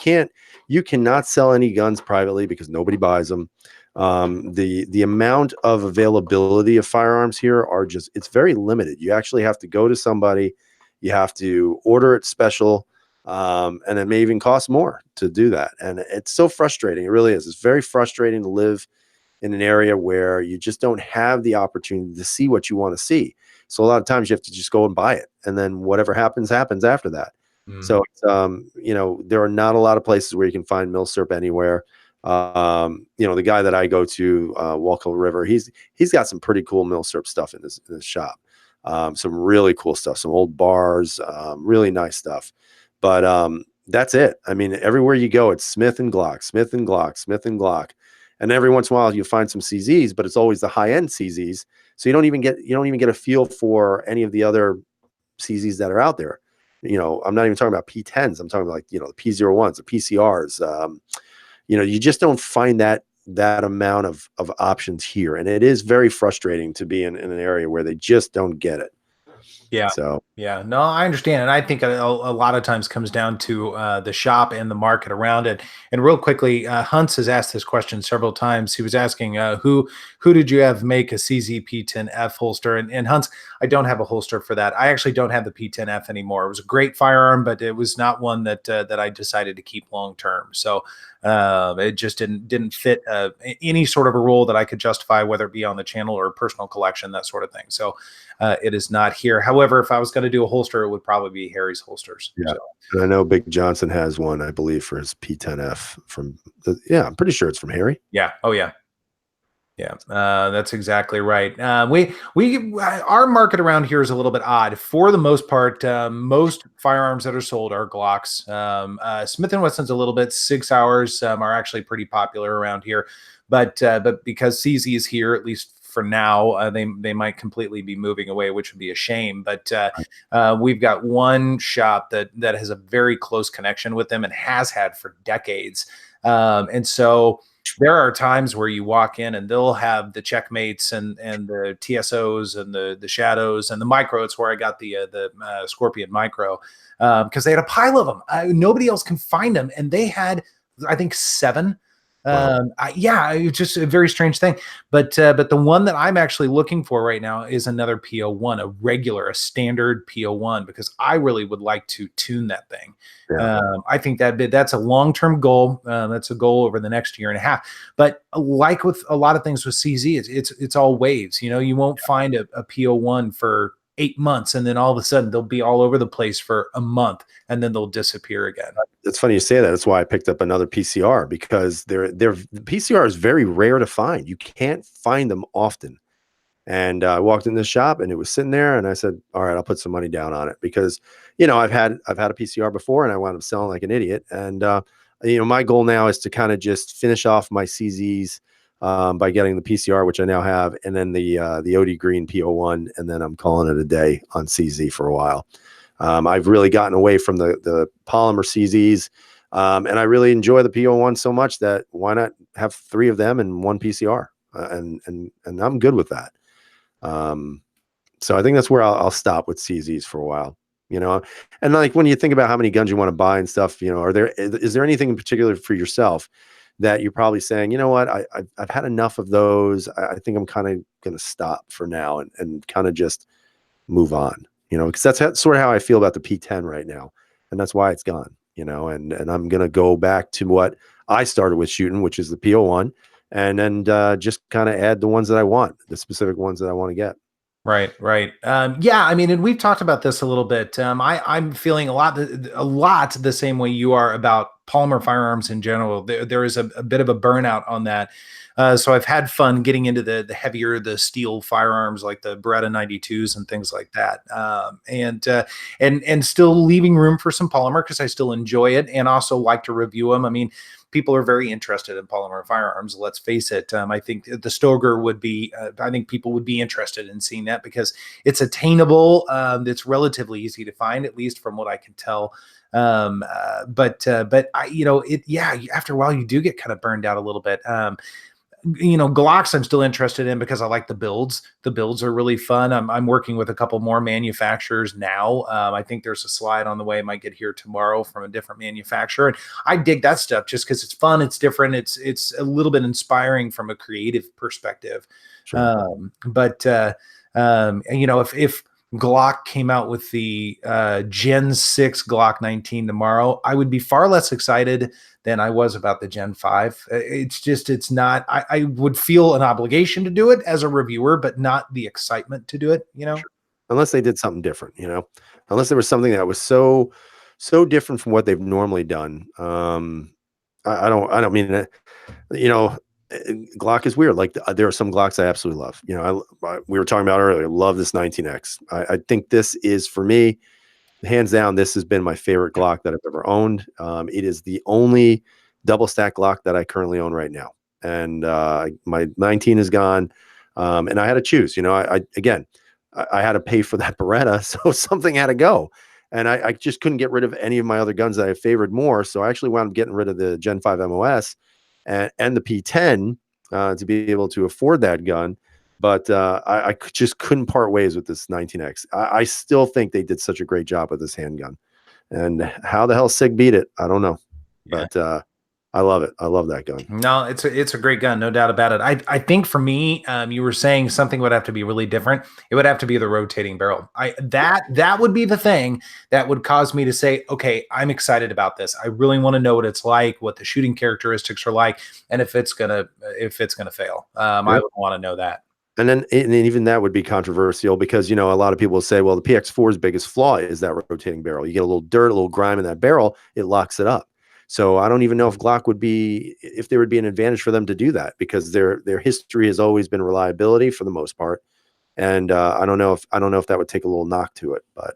cannot sell any guns privately because nobody buys them. The amount of availability of firearms here are just, it's very limited. You actually have to go to somebody, you have to order it special, and it may even cost more to do that. And it's so frustrating. It really is. It's very frustrating to live in an area where you just don't have the opportunity to see what you want to see. So a lot of times you have to just go and buy it, and then whatever happens after that. Mm. So it's, you know, there are not a lot of places where you can find milsurp anywhere. You know, the guy that I go to, Walkill River, he's got some pretty cool milsurp stuff in his shop. Some really cool stuff, some old bars, really nice stuff. But that's it. I mean, everywhere you go, it's Smith and Glock, Smith and Glock, Smith and Glock. And every once in a while you find some CZs, but it's always the high-end CZs. So you don't even get a feel for any of the other CZs that are out there. You know, I'm not even talking about P10s. I'm talking about, like, you know, the P01s, the PCRs. You know, you just don't find that amount of options here. And it is very frustrating to be in an area where they just don't get it. Yeah. So Yeah, no, I understand. And I think a lot of times comes down to the shop and the market around it. And real quickly, Hunts has asked this question several times. He was asking, who did you have make a CZP10F holster? And Hunts, I don't have a holster for that. I actually don't have the P10F anymore. It was a great firearm, but it was not one that I decided to keep long term. So it just didn't fit any sort of a role that I could justify, whether it be on the channel or personal collection, that sort of thing. So it is not here. However, if I was going to do a holster, it would probably be Harry's holsters. yeah. So. And I know Big Johnson has one, I believe, for his P10F from yeah, I'm pretty sure it's from Harry. Yeah. Oh yeah. Yeah, that's exactly right. Our market around here is a little bit odd. For the most part, most firearms that are sold are Glocks. Smith and Wesson's a little bit. 6 hours are actually pretty popular around here, but because CZ is here, at least for now, they might completely be moving away, which would be a shame. But we've got one shop that has a very close connection with them and has had for decades, and so. There are times where you walk in and they'll have the checkmates and the TSOs and the shadows and the micro. It's where I got the Scorpion micro because they had a pile of them. Nobody else can find them, and they had, I think, 7. Wow. Yeah, it's just a very strange thing. But the one that I'm actually looking for right now is another PO1, a standard PO1, because I really would like to tune that thing. Yeah. I think that's a long-term goal. That's a goal over the next year and a half. But like with a lot of things with CZ, it's all waves. You know, you won't find a PO1 for 8 months, and then all of a sudden they'll be all over the place for a month, and then they'll disappear again. It's funny you say that. That's why I picked up another PCR, because the PCR is very rare to find. You can't find them often. And I walked in the shop and it was sitting there, and I said, all right, I'll put some money down on it, because, you know, I've had a PCR before and I wound up selling like an idiot. And, you know, my goal now is to kind of just finish off my CZs by getting the PCR, which I now have, and then the OD Green PO1, and then I'm calling it a day on CZ for a while. I've really gotten away from the polymer CZs, and I really enjoy the PO1 so much that why not have 3 of them and 1 PCR, and I'm good with that. So I think that's where I'll stop with CZs for a while, you know. And like when you think about how many guns you want to buy and stuff, you know, is there anything in particular for yourself that you're probably saying, you know what, I've had enough of those. I think I'm kind of going to stop for now and kind of just move on, you know, because that's sort of how I feel about the P10 right now. And that's why it's gone, you know, and I'm going to go back to what I started with shooting, which is the PO1, and then just kind of add the ones that I want, the specific ones that I want to get. Right, right. Yeah, I mean, and we've talked about this a little bit. I'm feeling a lot the same way you are about polymer firearms in general. There is a bit of a burnout on that. So I've had fun getting into the heavier, the steel firearms like the Beretta 92s and things like that. And still leaving room for some polymer because I still enjoy it and also like to review them. I mean, people are very interested in polymer firearms. Let's face it. I think the Stoger would be. I think people would be interested in seeing that because it's attainable. It's relatively easy to find, at least from what I can tell. But I, yeah. After a while, you do get kind of burned out a little bit. Glocks I'm still interested in because I like the builds. The builds are really fun. I'm working with a couple more manufacturers now. I think there's a slide on the way. I might get here tomorrow from a different manufacturer. And I dig that stuff just because it's fun. It's different. It's a little bit inspiring from a creative perspective. Sure. If Glock came out with the Gen 6 Glock 19 tomorrow, I would be far less excited than I was about the Gen 5. It's not, I would feel an obligation to do it as a reviewer, but not the excitement to do it, Sure. Unless they did something different, unless there was something that was so different from what they've normally done. I don't mean that, you know, Glock is weird. Like there are some Glocks I absolutely love. We were talking about earlier. I love this 19X. I think this is, for me, hands down, this has been my favorite Glock that I've ever owned. It is the only double stack Glock that I currently own right now. And my 19 is gone. And I had to choose, I had to pay for that Beretta. So something had to go. And I just couldn't get rid of any of my other guns that I favored more. So I actually wound up getting rid of the Gen 5 MOS and the P10 to be able to afford that gun. But I just couldn't part ways with this 19X. I still think they did such a great job with this handgun. And how the hell SIG beat it, I don't know. Yeah. But I love it. I love that gun. No, it's a great gun, no doubt about it. I think for me, you were saying something would have to be really different. It would have to be the rotating barrel. That would be the thing that would cause me to say, okay, I'm excited about this. I really want to know what it's like, what the shooting characteristics are like, and if it's gonna fail. I would want to know that. And even that would be controversial because, a lot of people will say, well, the PX4's biggest flaw is that rotating barrel. You get a little dirt, a little grime in that barrel, it locks it up. So I don't even know if if there would be an advantage for them to do that because their history has always been reliability for the most part. And I don't know if that would take a little knock to it, but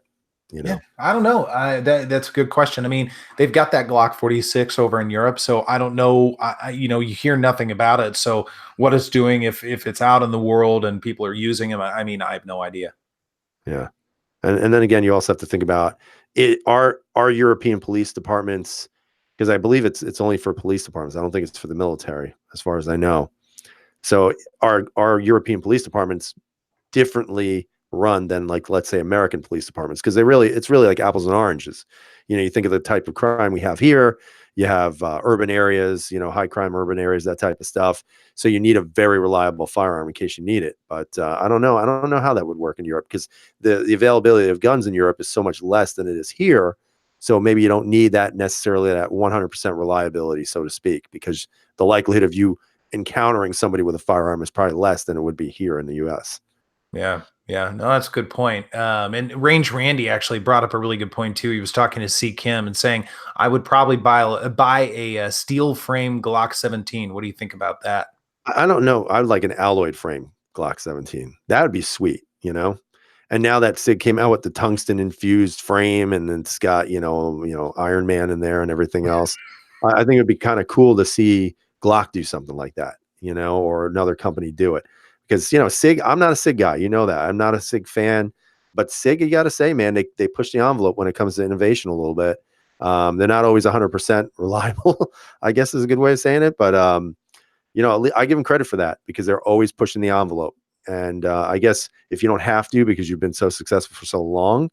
Yeah, I don't know. That's a good question. I mean, they've got that Glock 46 over in Europe, so I don't know. You hear nothing about it. So what it's doing, if it's out in the world and people are using them, I mean, I have no idea. Yeah. And then again, you also have to think about it. Are European police departments, because I believe it's only for police departments. I don't think it's for the military, as far as I know. So are European police departments differently run than, like, let's say, American police departments? Because it's really like apples and oranges. You think of the type of crime we have here. You have urban areas, high crime urban areas, that type of stuff. So you need a very reliable firearm in case you need it. But I don't know. I don't know how that would work in Europe because the availability of guns in Europe is so much less than it is here. So maybe you don't need that necessarily, that 100% reliability, so to speak, because the likelihood of you encountering somebody with a firearm is probably less than it would be here in the US. Yeah. Yeah. No, that's a good point. And Range Randy actually brought up a really good point too. He was talking to C Kim and saying, I would probably buy a steel frame Glock 17. What do you think about that? I don't know. I'd like an alloyed frame Glock 17. That would be sweet, And now that SIG came out with the tungsten infused frame and it's got, Iron Man in there and everything else. I think it'd be kind of cool to see Glock do something like that, or another company do it. Because, SIG, I'm not a SIG guy. You know that. I'm not a SIG fan. But SIG, you got to say, man, they push the envelope when it comes to innovation a little bit. They're not always 100% reliable, I guess is a good way of saying it. But, I give them credit for that because they're always pushing the envelope. And I guess if you don't have to because you've been so successful for so long,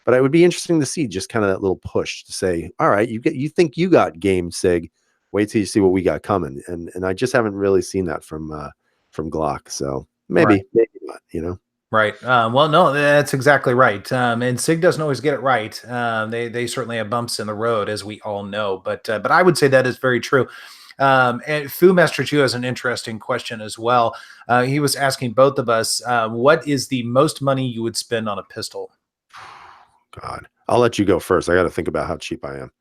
but it would be interesting to see just kind of that little push to say, all right, you think you got game, SIG, wait till you see what we got coming. And I just haven't really seen that from Glock. So maybe not. Right. Well, no, that's exactly right. And SIG doesn't always get it right. They certainly have bumps in the road, as we all know. But I would say that is very true. And Fu Master Chu has an interesting question as well. He was asking both of us, what is the most money you would spend on a pistol? God, I'll let you go first. I got to think about how cheap I am.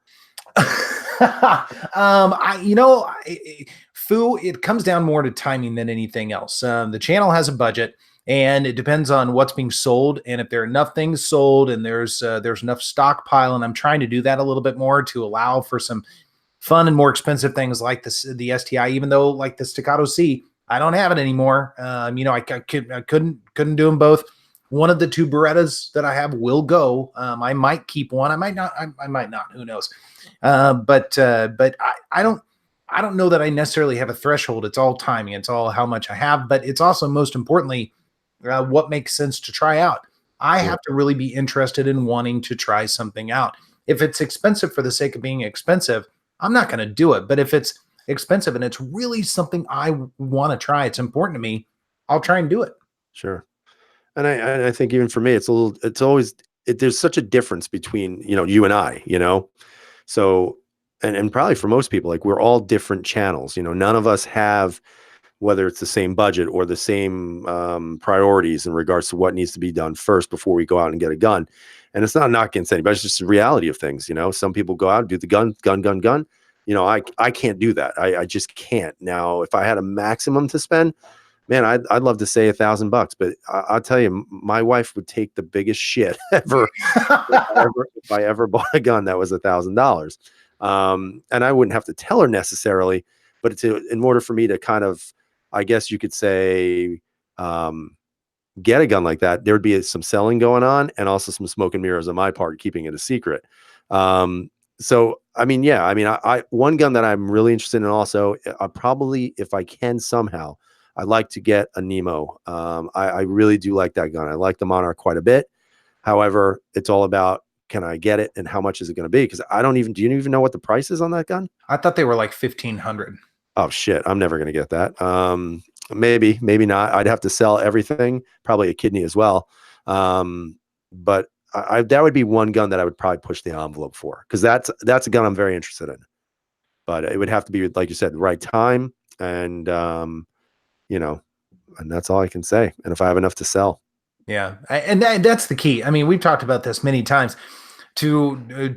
Fu, it comes down more to timing than anything else. The channel has a budget, and it depends on what's being sold, and if there are enough things sold, and there's enough stockpile, and I'm trying to do that a little bit more to allow for some fun and more expensive things like the STI. Even though like the Staccato C, I don't have it anymore. I couldn't do them both. One of the two Berettas that I have will go. I might keep one. I might not. I might not. Who knows? But I don't know that I necessarily have a threshold. It's all timing. It's all how much I have, but it's also most importantly what makes sense to try out. I have to really be interested in wanting to try something out. If it's expensive for the sake of being expensive, I'm not going to do it. But if it's expensive and it's really something I want to try, it's important to me, I'll try and do it. Sure. And I think even for me, there's such a difference between, you and I, so, and probably for most people, like we're all different channels, none of us have, whether it's the same budget or the same priorities in regards to what needs to be done first before we go out and get a gun. And it's not a knock against anybody. It's just the reality of things. Some people go out and do the gun. I can't do that. I just can't. Now, if I had a maximum to spend, man, I'd love to say $1,000, but I'll tell you, my wife would take the biggest shit ever, if I ever bought a gun that was $1,000. And I wouldn't have to tell her necessarily, but in order for me to kind of, I guess you could say, get a gun like that, there would be some selling going on and also some smoke and mirrors on my part, keeping it a secret. So, I one gun that I'm really interested in also, I probably, if I can somehow, I'd like to get a Nemo. I really do like that gun. I like the Monarch quite a bit. However, it's all about, can I get it and how much is it going to be? Because do you even know what the price is on that gun? I thought they were like 1,500. Oh shit. I'm never going to get that. Maybe not. I'd have to sell everything, probably a kidney as well. But that would be one gun that I would probably push the envelope for, because that's a gun I'm very interested in. But it would have to be, like you said, the right time, and and that's all I can say. And if I have enough to sell. Yeah. And that's the key. I mean, we've talked about this many times. To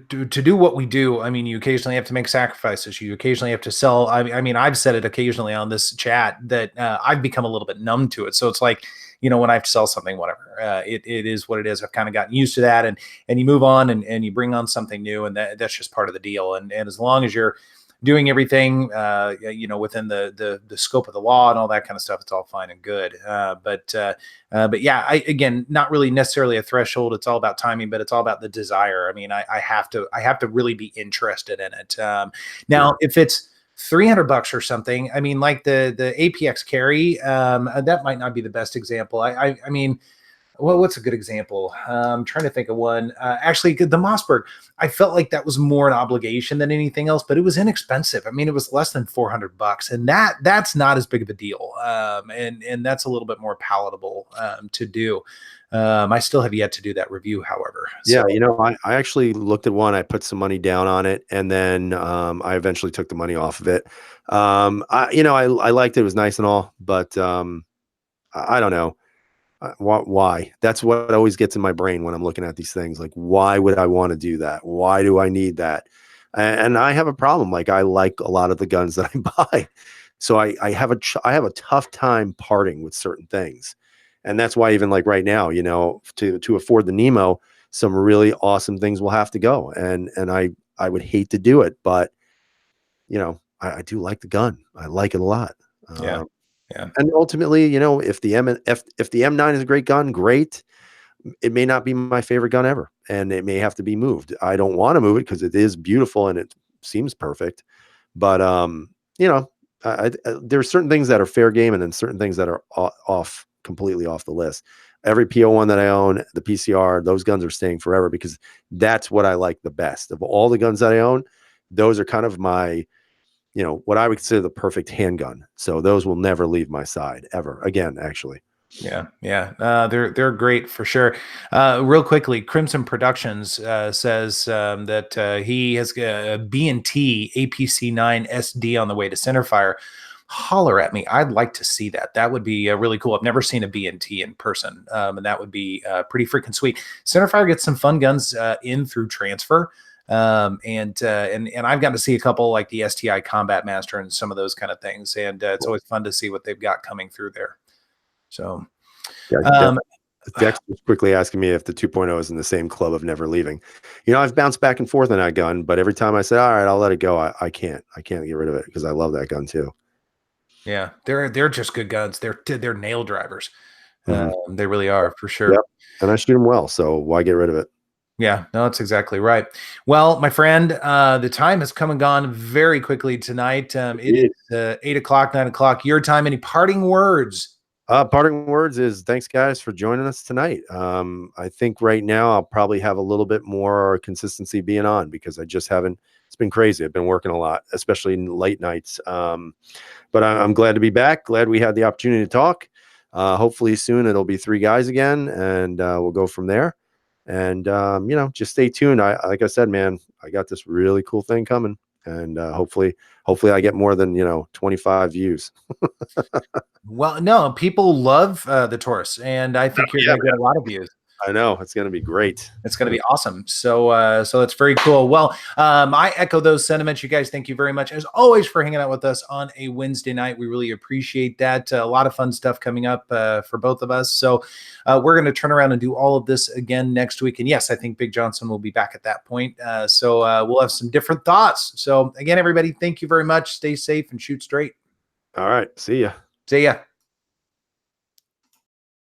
do what we do, I mean, you occasionally have to make sacrifices. You occasionally have to sell. I mean, I've said it occasionally on this chat that I've become a little bit numb to it. So it's like, when I have to sell something, whatever, it is what it is. I've kind of gotten used to that, and you move on and you bring on something new, and that's just part of the deal. And as long as you're doing everything, within the scope of the law and all that kind of stuff, it's all fine and good. But yeah, again, not really necessarily a threshold. It's all about timing, but it's all about the desire. I mean, I have to really be interested in it. Now, if it's $300 or something, I mean, like the APX carry, that might not be the best example. I mean, well, what's a good example? I'm trying to think of one. Actually, the Mossberg, I felt like that was more an obligation than anything else, but it was inexpensive. I mean, it was less than $400, and that's not as big of a deal. And that's a little bit more palatable to do. I still have yet to do that review, however. So. Yeah, I actually looked at one. I put some money down on it, and then I eventually took the money off of it. I liked it. It was nice and all, but I don't know. Why? That's what always gets in my brain when I'm looking at these things. Like, why would I want to do that? Why do I need that? And I have a problem. Like, I like a lot of the guns that I buy, so I have a tough time parting with certain things, and that's why even like right now, to afford the Nemo, some really awesome things will have to go, and I would hate to do it, but I do like the gun. I like it a lot. Yeah. Yeah. And ultimately, if the M9 is a great gun, great. It may not be my favorite gun ever, and it may have to be moved. I don't want to move it because it is beautiful and it seems perfect. But there are certain things that are fair game, and then certain things that are completely off the list. Every PO1 that I own, the PCR, those guns are staying forever because that's what I like the best of all the guns that I own. Those are kind of my, what I would consider the perfect handgun. So those will never leave my side ever again, actually. Yeah. They're great for sure. Real quickly, Crimson Productions says that he has a B&T APC-9 SD on the way to Centerfire. Holler at me. I'd like to see that. That would be really cool. I've never seen a B&T in person, and that would be pretty freaking sweet. Centerfire gets some fun guns in through transfer. And I've gotten to see a couple like the STI Combat Master and some of those kind of things, and it's always fun to see what they've got coming through there. So, Yeah, um, Dex was quickly asking me if the 2.0 is in the same club of never leaving. I've bounced back and forth on that gun, but every time I said, all right, I'll let it go, I can't get rid of it because I love that gun too. yeah, they're just good guns. They're nail drivers. Mhm. They really are for sure. Yep. And I shoot them well, so why get rid of it? Yeah, no, that's exactly right. Well, my friend, the time has come and gone very quickly tonight. It Indeed. is 8 o'clock, 9 o'clock your time. Any parting words? Parting words is thanks, guys, for joining us tonight. I think right now I'll probably have a little bit more consistency being on because I just haven't. It's been crazy. I've been working a lot, especially in late nights. But I'm glad to be back. Glad we had the opportunity to talk. Hopefully soon it'll be 3 guys again, and we'll go from there. And just stay tuned. Like I said, man, I got this really cool thing coming, and hopefully I get more than 25 views. Well, no, people love the Taurus, and I think you're Yeah, going to get a lot of views. I know it's going to be great. It's going to be awesome. So that's very cool. Well, I echo those sentiments. You guys, thank you very much as always for hanging out with us on a Wednesday night. We really appreciate that. A lot of fun stuff coming up for both of us. So we're going to turn around and do all of this again next week. And yes, I think Big Johnson will be back at that point. So we'll have some different thoughts. So again, everybody, thank you very much. Stay safe and shoot straight. All right. See ya. See ya.